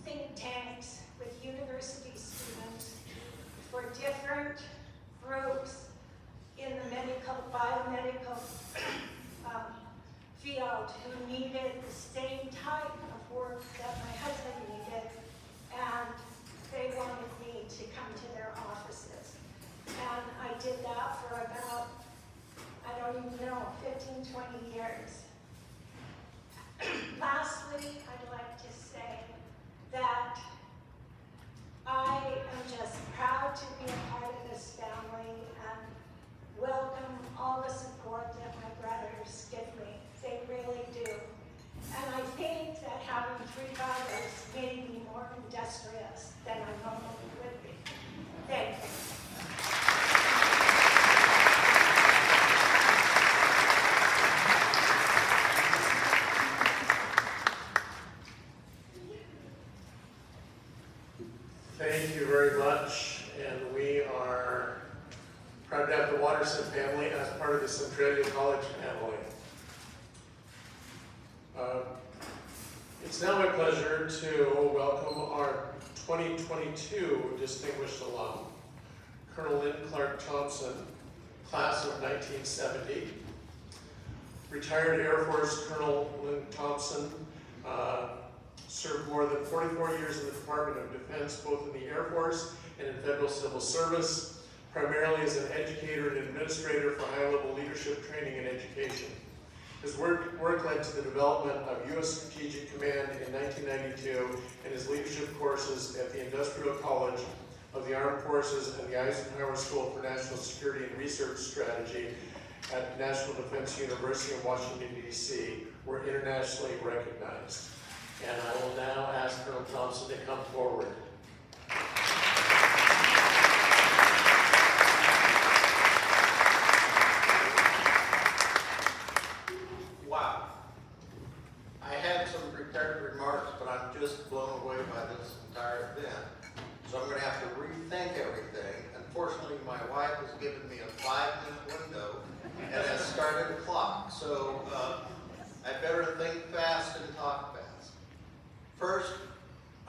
think tanks with university students for different groups in the biomedical field who needed the same type of work that my husband needed, and they wanted me to come to their offices. And I did that for about, I don't even know, 15, 20 years. Lastly, I'd like to say that I am just proud to be a part of this family and welcome all the support that my brothers give me. They really do. And I think that having 3 brothers made me more industrious than I normally would be. Thank you. Thank you very much, and we are proud to have the Watterson family as part of the Centralia College family. It's now my pleasure to welcome our 2022 distinguished alum, Colonel Lynn Clark Thompson, class of 1970. Retired Air Force Colonel Lynn Thompson served more than 44 years in the Department of Defense, both in the Air Force and in federal civil service, primarily as an educator and administrator for high-level leadership training and education. His work led to the development of U.S. Strategic Command in 1992 and his leadership courses at the Industrial College of the Armed Forces and the Eisenhower School for National Security and Research Strategy at National Defense University in Washington, D.C. were internationally recognized. And I will now ask Colonel Thompson to come forward. Wow. I had some prepared remarks, but I'm just blown away by this entire event. So I'm going to have to rethink everything. Unfortunately, my wife has given me a 5-minute window and has started a clock. So I better think fast and talk fast. First,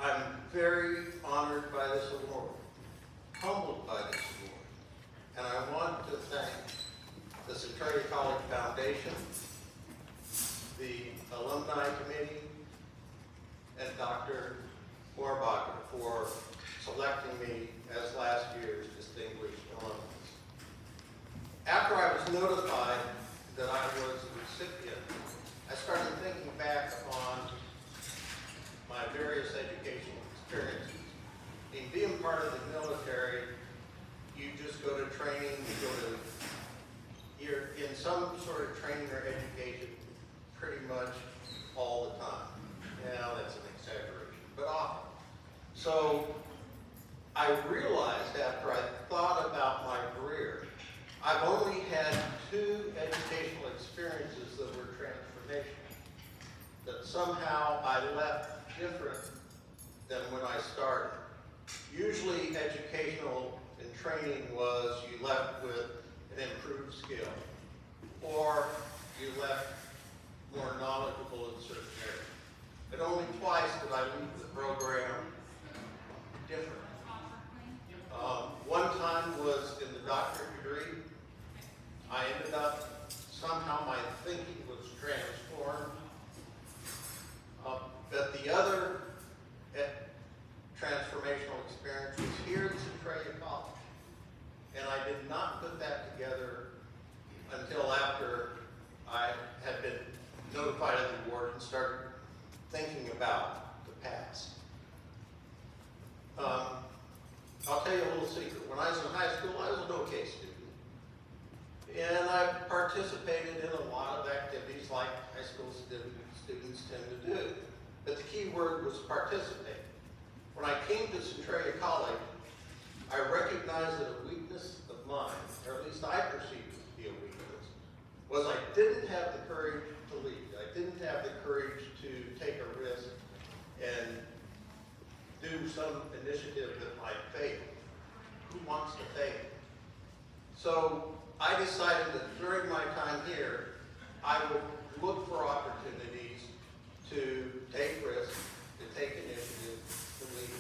I'm very honored by this award, humbled by this award, and I want to thank the Centralia College Foundation, the Alumni Committee, and Dr. Warbacher for selecting me as last year's distinguished alumnus. After I was notified that I was the recipient, I started thinking back on my various educational experiences. In being part of the military, training, you're in some sort of training or education pretty much all the time. Now, that's an exaggeration, but often. So I realized after I thought about my career, I've only had 2 educational experiences that were transformational, that somehow I left different than when I started. Usually educational and training was you left with an improved skill, or you left more knowledgeable in certain areas. But only twice did I leave the program different. One time was in the doctorate degree. I ended up, somehow my thinking was transformed. But the other transformational experience was here at Centralia College. And I did not put that together until after I had been notified of the award and started thinking about the past. I'll tell you a little secret. When I was in high school, I was an okay student. And I participated in a lot of activities like high school students tend to do. But the key word was participate. When I came to Centralia College, I recognized that a weakness of mine, or at least I perceived it to be a weakness, was I didn't have the courage to lead. I didn't have the courage to take a risk and do some initiative that might fail. Who wants to fail? So I decided that during my time here, I would look for opportunities to take risks, to take initiative, to lead.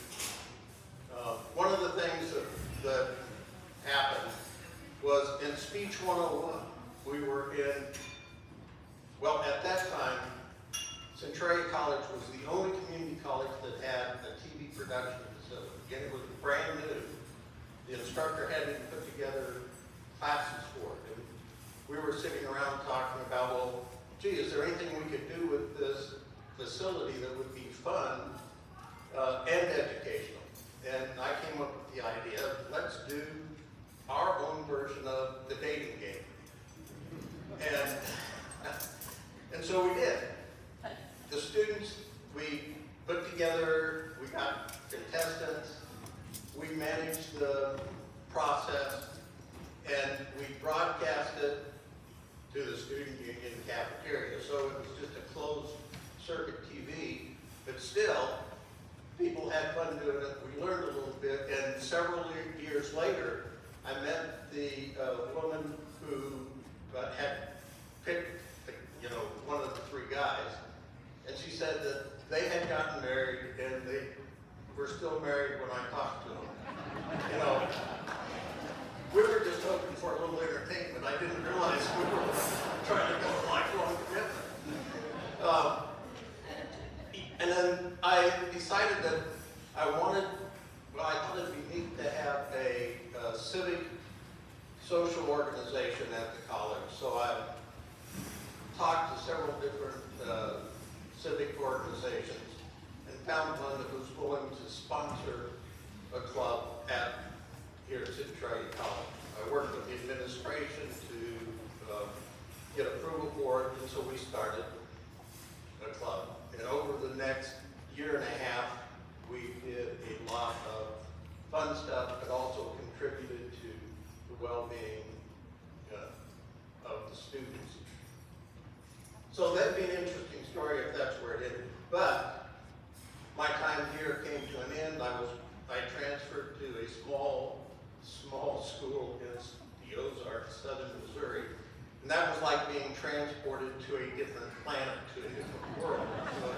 One of the things that happened was in Speech 101, we were in, well, at that time, Centralia College was the only community college that had a TV production facility. Again, it was brand new. The instructor hadn't put together classes for it. And we were sitting around talking about, well, gee, is there anything we could do with this facility that would be fun and educational? And I came up with the idea of let's do our own version of the dating game. And so we did. The students, we put together, we got contestants, we managed the process, and we broadcast it to the student union cafeteria. So it was just a closed circuit TV, but still, people had fun doing it. We learned a little bit, and several years later, I met the woman who had picked, one of the 3 guys, and she said that they had gotten married, and they were still married when I talked to them. We were just hoping for a little entertainment. I didn't realize we were trying to go a lifelong commitment. And then I decided that I thought it'd be neat to have a civic social organization at the college. So I talked to several different civic organizations and found one that was willing to sponsor a club here at Centralia College. I worked with the administration to get approval for it, and so we started a club. And over the next year and a half, we did a lot of fun stuff, but also contributed to the well-being of the students. So that'd be an interesting story if that's where it ended. But my time here came to an end. I transferred to a small school in the Ozarks, southern Missouri. And that was like being transported to a different planet, to a different world. So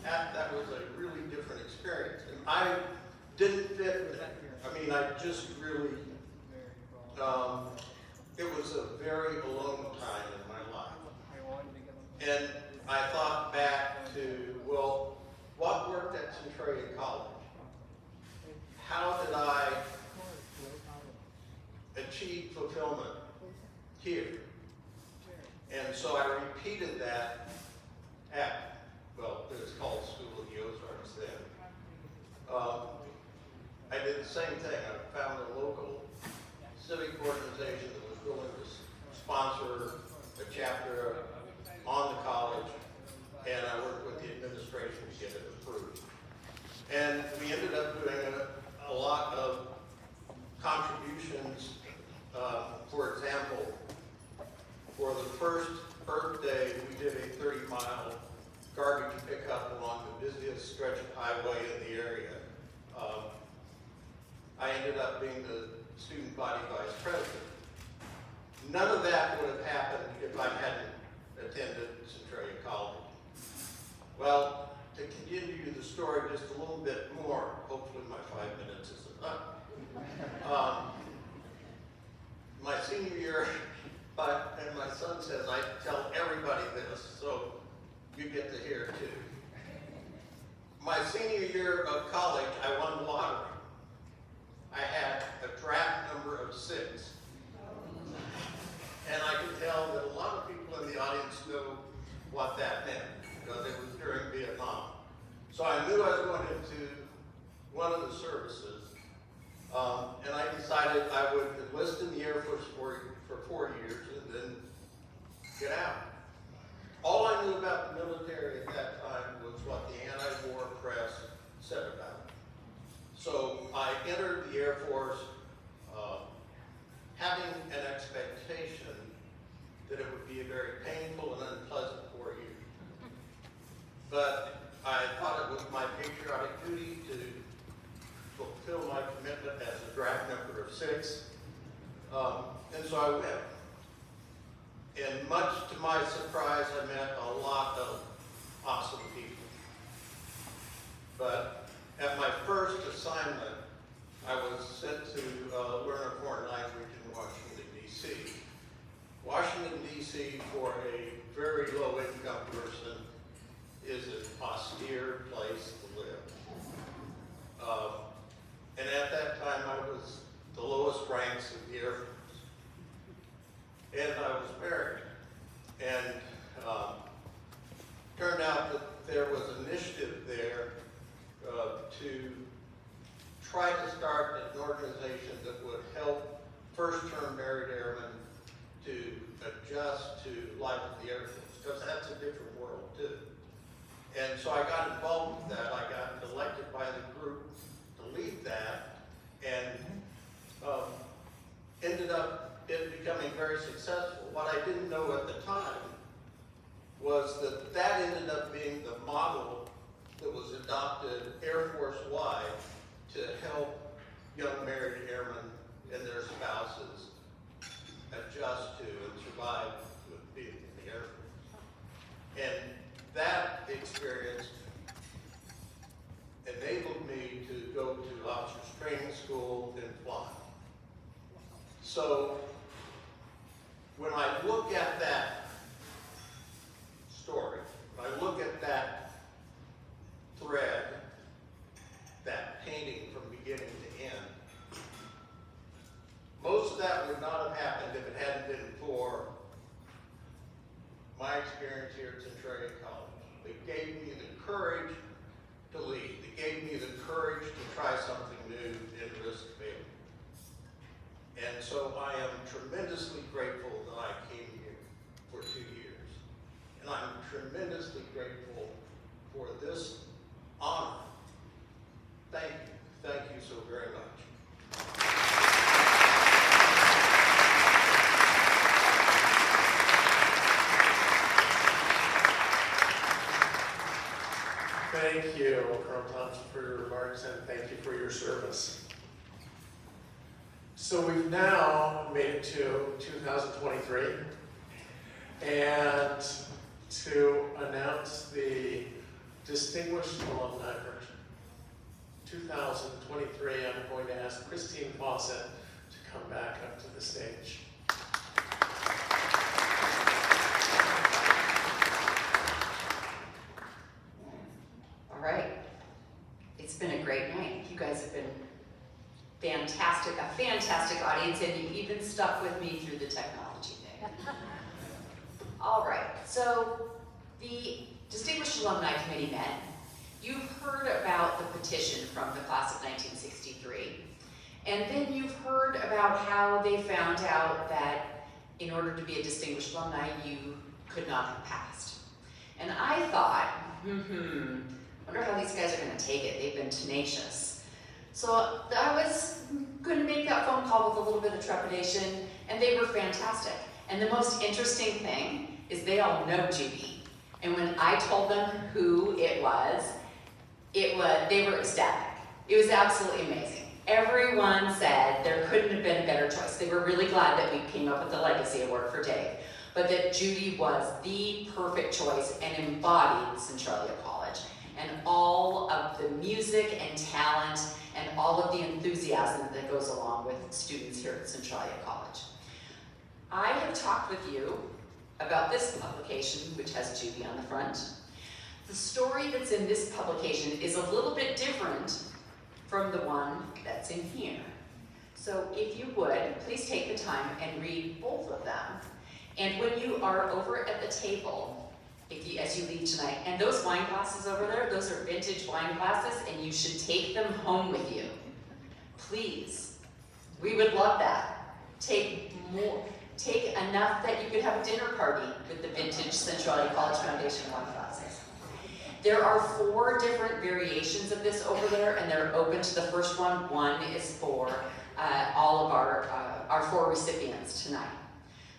that was a really different experience. And I didn't fit with it. I mean, I just really, it was a very alone time in my life. And I thought back to, well, what worked at Centralia College? How did I achieve fulfillment here? And so I repeated that at, well, it was called School of the Ozarks then. I did the same thing. I found a local civic organization contributions. For example, for the first Earth Day, we did a 30-mile garbage pickup along the busiest stretch of highway in the area. I ended up being the student body vice president. None of that would have happened if I hadn't attended Centralia College. Well, to continue the story just a little bit more, hopefully my 5 minutes isn't up. My senior year, and my son says I tell everybody this, so you get to hear it too. My senior year of college, I won the lottery. I had a draft number of 6. And I can tell that a lot of people in the audience know what that meant, because it was during Vietnam. So I knew I was going into one of the services, and I decided I would enlist in the Air Force for 4 years and then get out. All I knew about the military at that time was what the anti-war press said about it. So I entered the Air Force having an expectation that it would be very painful and unpleasant 4 years. But I thought it was my patriotic duty to fulfill my commitment as a draft number of 6. And so I went. And much to my surprise, I met a lot of awesome people. But at my first assignment, I was sent to learn a foreign language in Washington, D.C. Washington, D.C., for a very low-income person, is an austere place to live. And at that time, I was the lowest ranks of the Air Force. And I was married. And turned out that there was an initiative there to try to start an organization that would help first-term married airmen to adjust to life at the Air Force, because that's a different world too. And so I got involved with that. I got elected by the group to lead that, and ended up it becoming very successful. What I didn't know at the time was that that ended up being the model that was adopted Air Force-wide to help young married airmen and their spouses adjust to and survive with being in the Air Force. And that experience enabled me to go to officers training school and fly. So when I look at that story, when I look at that thread, that painting from beginning to end, most of that would not have happened if it hadn't been for my experience here at Centralia College. It gave me the courage to lead. It gave me the courage to try something new and risk failing. And so I am tremendously grateful that I came here for 2 years. And I'm tremendously grateful for this honor. Thank you. Thank you so very much. Thank you, Colonel Thompson, for your remarks, and thank you for your service. So we've now made it to 2023, and to announce the Distinguished Alumni for 2023, I'm going to ask Christine Fawcett to come back up to the stage. All right. It's been a great night. You guys have been fantastic, a fantastic audience, and you even stuck with me through the technology thing. All right, so the Distinguished Alumni Committee met. You've heard about the petition from the class of 1963, and then you've heard about how they found out that in order to be a distinguished alumni, you could not have passed. And I thought, wonder how these guys are gonna take it. They've been tenacious. So I was gonna make that a phone call with a little bit of trepidation, and they were fantastic. And the most interesting thing is they all know Judy. And when I told them who it was, they were ecstatic. It was absolutely amazing. Everyone said there couldn't have been a better choice. They were really glad that we came up with the Legacy Award for Dave, but that Judy was the perfect choice and embodied Centralia College and all of the music and talent and all of the enthusiasm that goes along with students here at Centralia College. I have talked with you about this publication, which has Judy on the front. The story that's in this publication is a little bit different from the one that's in here. So if you would, please take the time and read both of them. And when you are over at the table, as you leave tonight, and those wine glasses over there, those are vintage wine glasses, and you should take them home with you. Please. We would love that. Take more. Take enough that you could have a dinner party with the vintage Centralia College Foundation wine glasses. There are 4 different variations of this over there, and they're open to the first one. One is for all of our 4 recipients tonight.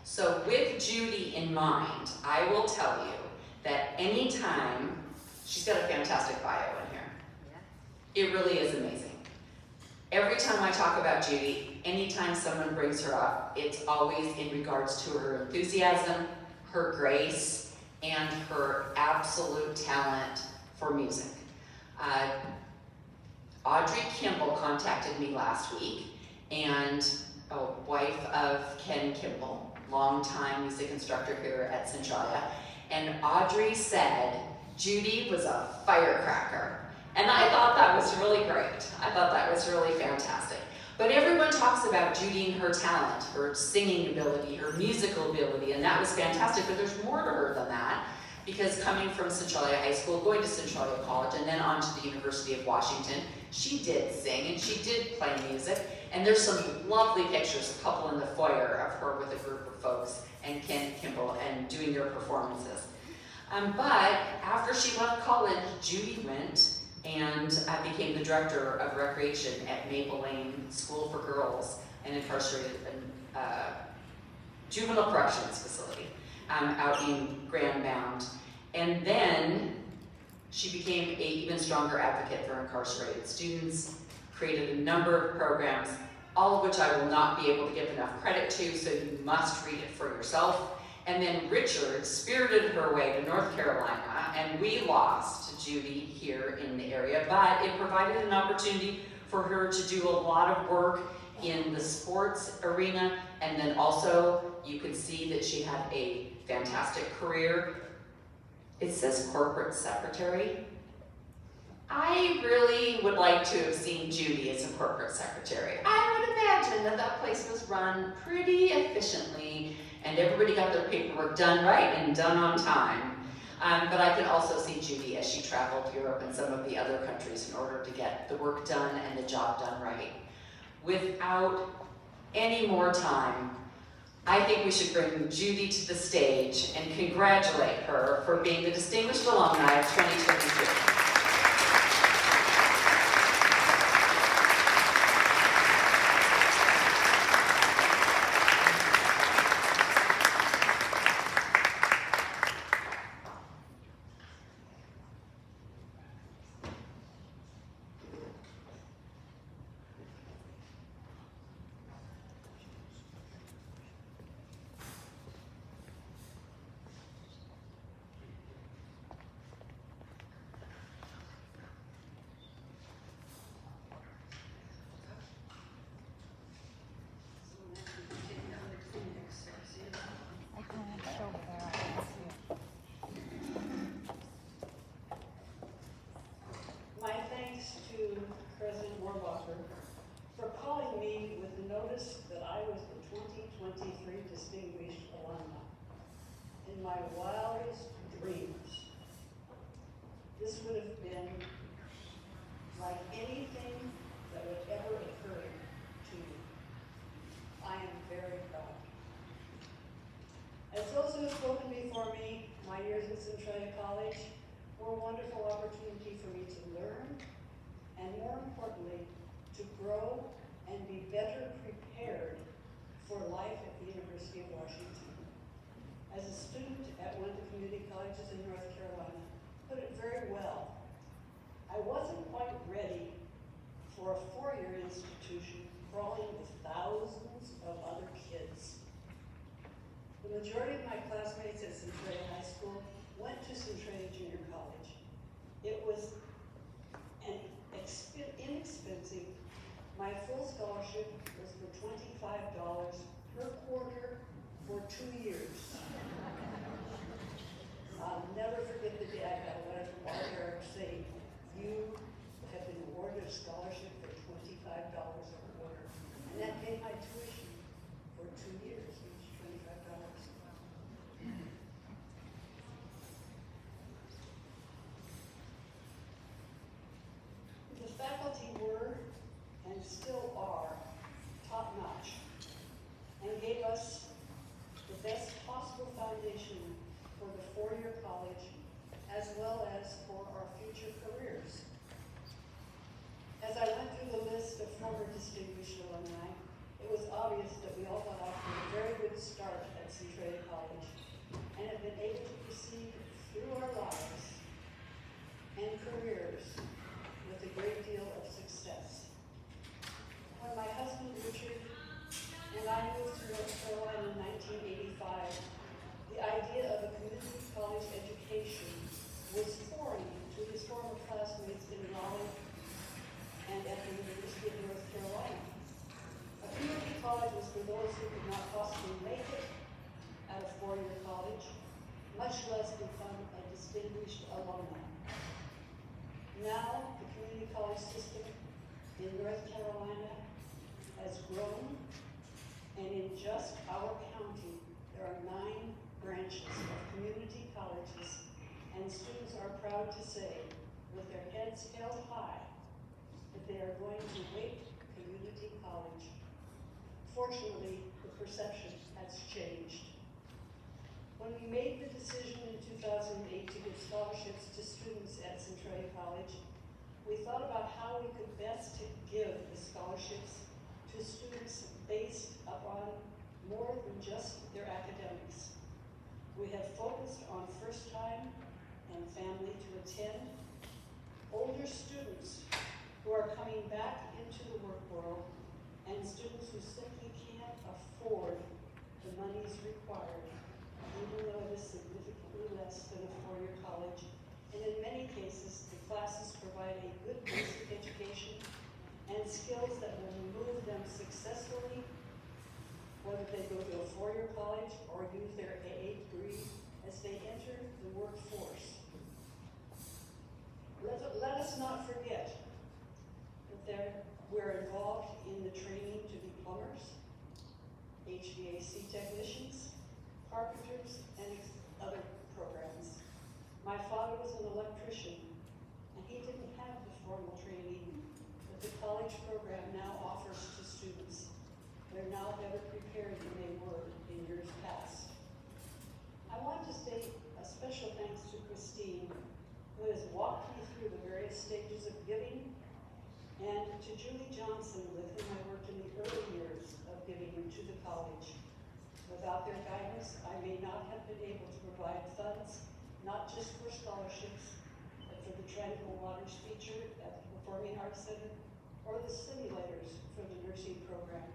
So with Judy in mind, I will tell you that anytime, she's got a fantastic bio in here. It really is amazing. Every time I talk about Judy, anytime someone brings her up, it's always in regards to her enthusiasm, her grace, and her absolute talent for music. Audrey Kimball contacted me last week, and wife of Ken Kimball, longtime music instructor here at Centralia, and Audrey said Judy was a firecracker. And I thought that was really great. I thought that was really fantastic. But everyone talks about Judy and her talent, her singing ability, her musical ability, and that was fantastic, but there's more to her than that, because coming from Centralia High School, going to Centralia College, and then on to the University of Washington, she did sing and she did play music, and there's some lovely pictures, a couple in the foyer of her with a group of folks and Ken Kimball and doing their performances. But after she left college, Judy went and became the director of recreation at Maple Lane School for Girls and Incarcerated Juvenile Corrections Facility out in Grand Mound. And then she became an even stronger advocate for incarcerated students, created a number of programs, all of which I will not be able to give enough credit to, so you must read it for yourself. And then Richard spirited her way to North Carolina, and we lost Judy here in the area, but it provided an opportunity for her to do a lot of work in the sports arena, and then also you could see that she had a fantastic career. It says corporate secretary. I really would like to have seen Judy as a corporate secretary. I would imagine that that place was run pretty efficiently and everybody got their paperwork done right and done on time. But I could also see Judy as she traveled Europe and some of the other countries in order to get the work done and the job done right. Without any more time, I think we should bring Judy to the stage and congratulate her for being the Distinguished Alumni of 2023. for calling me with the notice that I was the 2023 Distinguished Alumni. In my wildest dreams, this would have been like anything that would ever occur to me. I am very proud. As those who have spoken before me, my years at Centralia College were a wonderful opportunity for me to learn, and more importantly, to grow and be better prepared for life at the University of Washington. As a student at one of the community colleges in North Carolina, put it very well. I wasn't quite ready for a four-year institution crawling with thousands of other kids. The majority of my classmates at Centralia High School went to Centralia Junior College. It was an inexpensive. My full scholarship was for $25 per quarter for 2 years. I'll never forget the day I got a letter from Art Eric saying, "You have been awarded a scholarship for $25 a quarter." And that paid my tuition for 2 years, each $25. The faculty were, and still are, top-notch, and gave us the best possible foundation for the four-year college, as well as for our future careers. As I went through the list of former distinguished alumni, it was obvious that we all got off to a very good start at Centralia College, and have been able to proceed through our lives and careers with a great deal of success. When my husband Richard and I moved to North Carolina in 1985, the idea of a community college education was foreign to his former classmates in Raleigh and at the University of North Carolina. A community college was for those who could not possibly make it at a four-year college, much less become a distinguished alumni. Now, the community college system in North Carolina has grown, and in just our county, there are 9 branches of community colleges, and students are proud to say, with their heads held high, that they are going to Wake Community College. Fortunately, the perception has changed. When we made the decision in 2008 to give scholarships to students at Centralia College, we thought about how we could best give the scholarships to students based upon more than just their academics. We have focused on first-time and family to attend, older students who are coming back into the work world, and students who simply can't afford the monies required, even though it is significantly less than a four-year college. And in many cases, the classes provide a good basic education and skills that will move them successfully, whether they go to a four-year college or use their AA degree as they enter the workforce. Let us not forget that we're involved in the training to be plumbers, HVAC technicians, carpenters, and other programs. My father was an electrician, and he didn't have the formal training that the college program now offers to students. They're now better prepared than they were in years past. I want to say a special thanks to Christine, who has walked me through the various stages of giving, and to Julie Johnson, with whom I worked in the early years of giving to the college. Without their guidance, I may not have been able to provide funds, not just for scholarships, but for the Tranquil Waters feature at the Performing Arts Center, or the simulators for the nursing program.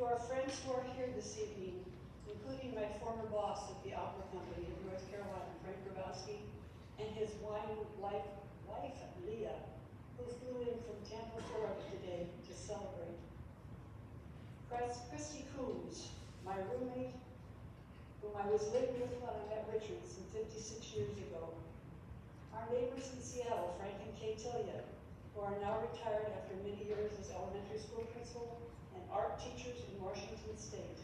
To our friends who are here this evening, including my former boss at the Opera Company in North Carolina, Frank Grabowski, and his wife, Leah, who flew in from Tampa, Florida today to celebrate. Christy Coombs, my roommate, whom I was living with when I met Richard some 56 years ago. Our neighbors in Seattle, Frank and Kay Tillia, who are now retired after many years as elementary school principal and art teachers in Washington State.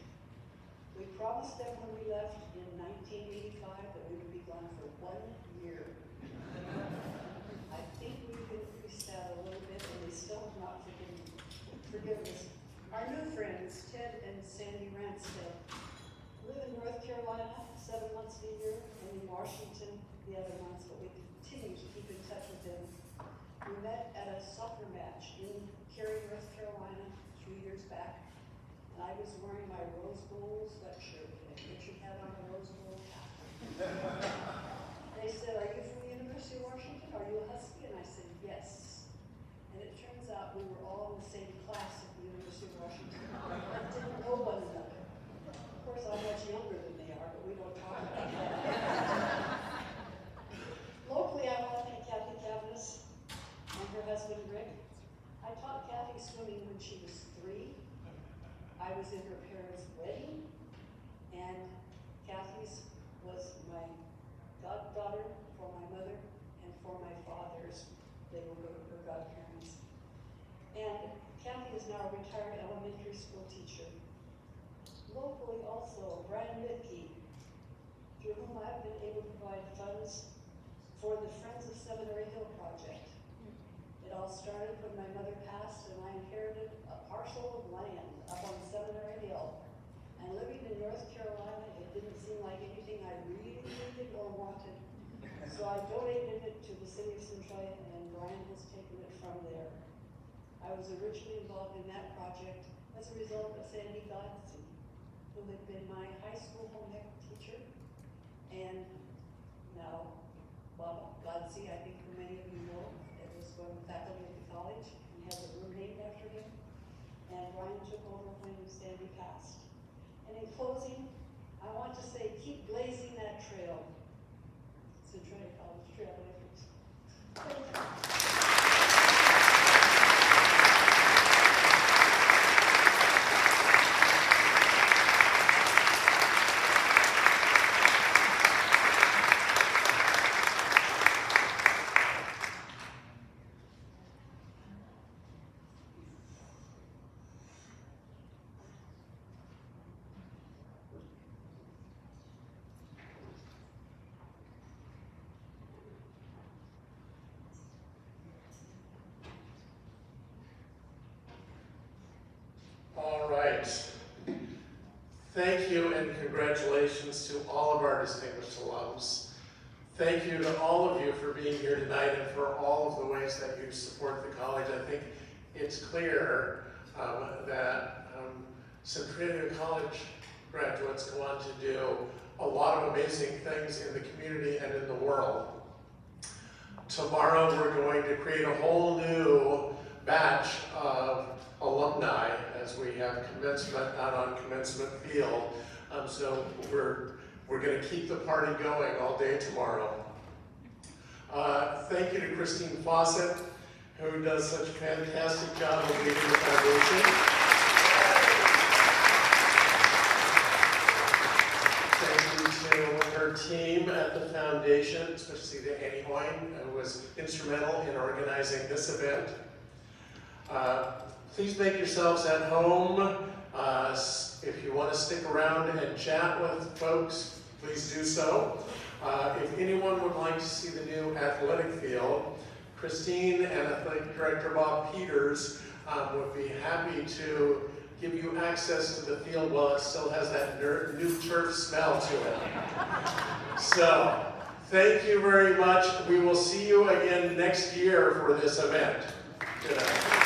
We promised them when we left in 1985 that we would be gone for 1 year. I think we've increased that a little bit, and they still have not forgiven us. Our new friends, Ted and Sandy Ransdell, live in North Carolina 7 months of the year, and in Washington the other months, but we continue to keep in touch with them. We met at a soccer match in Cary, North Carolina 3 years back, and I was wearing my rose gold sweatshirt, and Richard had on a rose gold hat. They said, "Are you from the University of Washington? Are you a Husky?" And I said, "Yes." And it turns out we were all in the same class at the University of Washington. And didn't know one another. Of course, I'm much younger than they are, but we don't talk about that. Locally, I want to thank Kathy Cavanis and her husband Rick. I taught Kathy swimming when she was 3. I was in her parents' wedding, and Kathy's was my goddaughter for my mother and for my father's. They were her godparents. And Kathy is now a retired elementary school teacher. Locally also, Brian Mitke, through whom I've been able to provide funds for the Friends of Seminary Hill project. It all started when my mother passed and I inherited a parcel of land up on Seminary Hill. And living in North Carolina, it didn't seem like anything I really needed or wanted. So I donated it to the city of Centralia, and Brian has taken it from there. I was originally involved in that project as a result of Sandy Godson, who had been my high school home ec teacher, and now Bob Godsey, I think many of you know, that was one of the faculty at the college. He has a room named after him. And Brian took over when Sandy passed. And in closing, I want to say, keep blazing that trail. Centralia College Trailblazers. Thank you. All right. Thank you and congratulations to all of our distinguished alums. Thank you to all of you for being here tonight and for all of the ways that you support the college. I think it's clear that Centralia College graduates go on to do a lot of amazing things in the community and in the world. Tomorrow we're going to create a whole new batch of alumni as we have commencement out on commencement field. So we're going to keep the party going all day tomorrow. Thank you to Christine Fawcett, who does such a fantastic job of leading the foundation. Thank you to her team at the foundation, especially to Annie Hoyne, who was instrumental in organizing this event. Please make yourselves at home. If you want to stick around and chat with folks, please do so. If anyone would like to see the new athletic field, Christine and Athletic Director Bob Peters would be happy to give you access to the field while it still has that new turf smell to it. So, thank you very much. We will see you again next year for this event. Good night.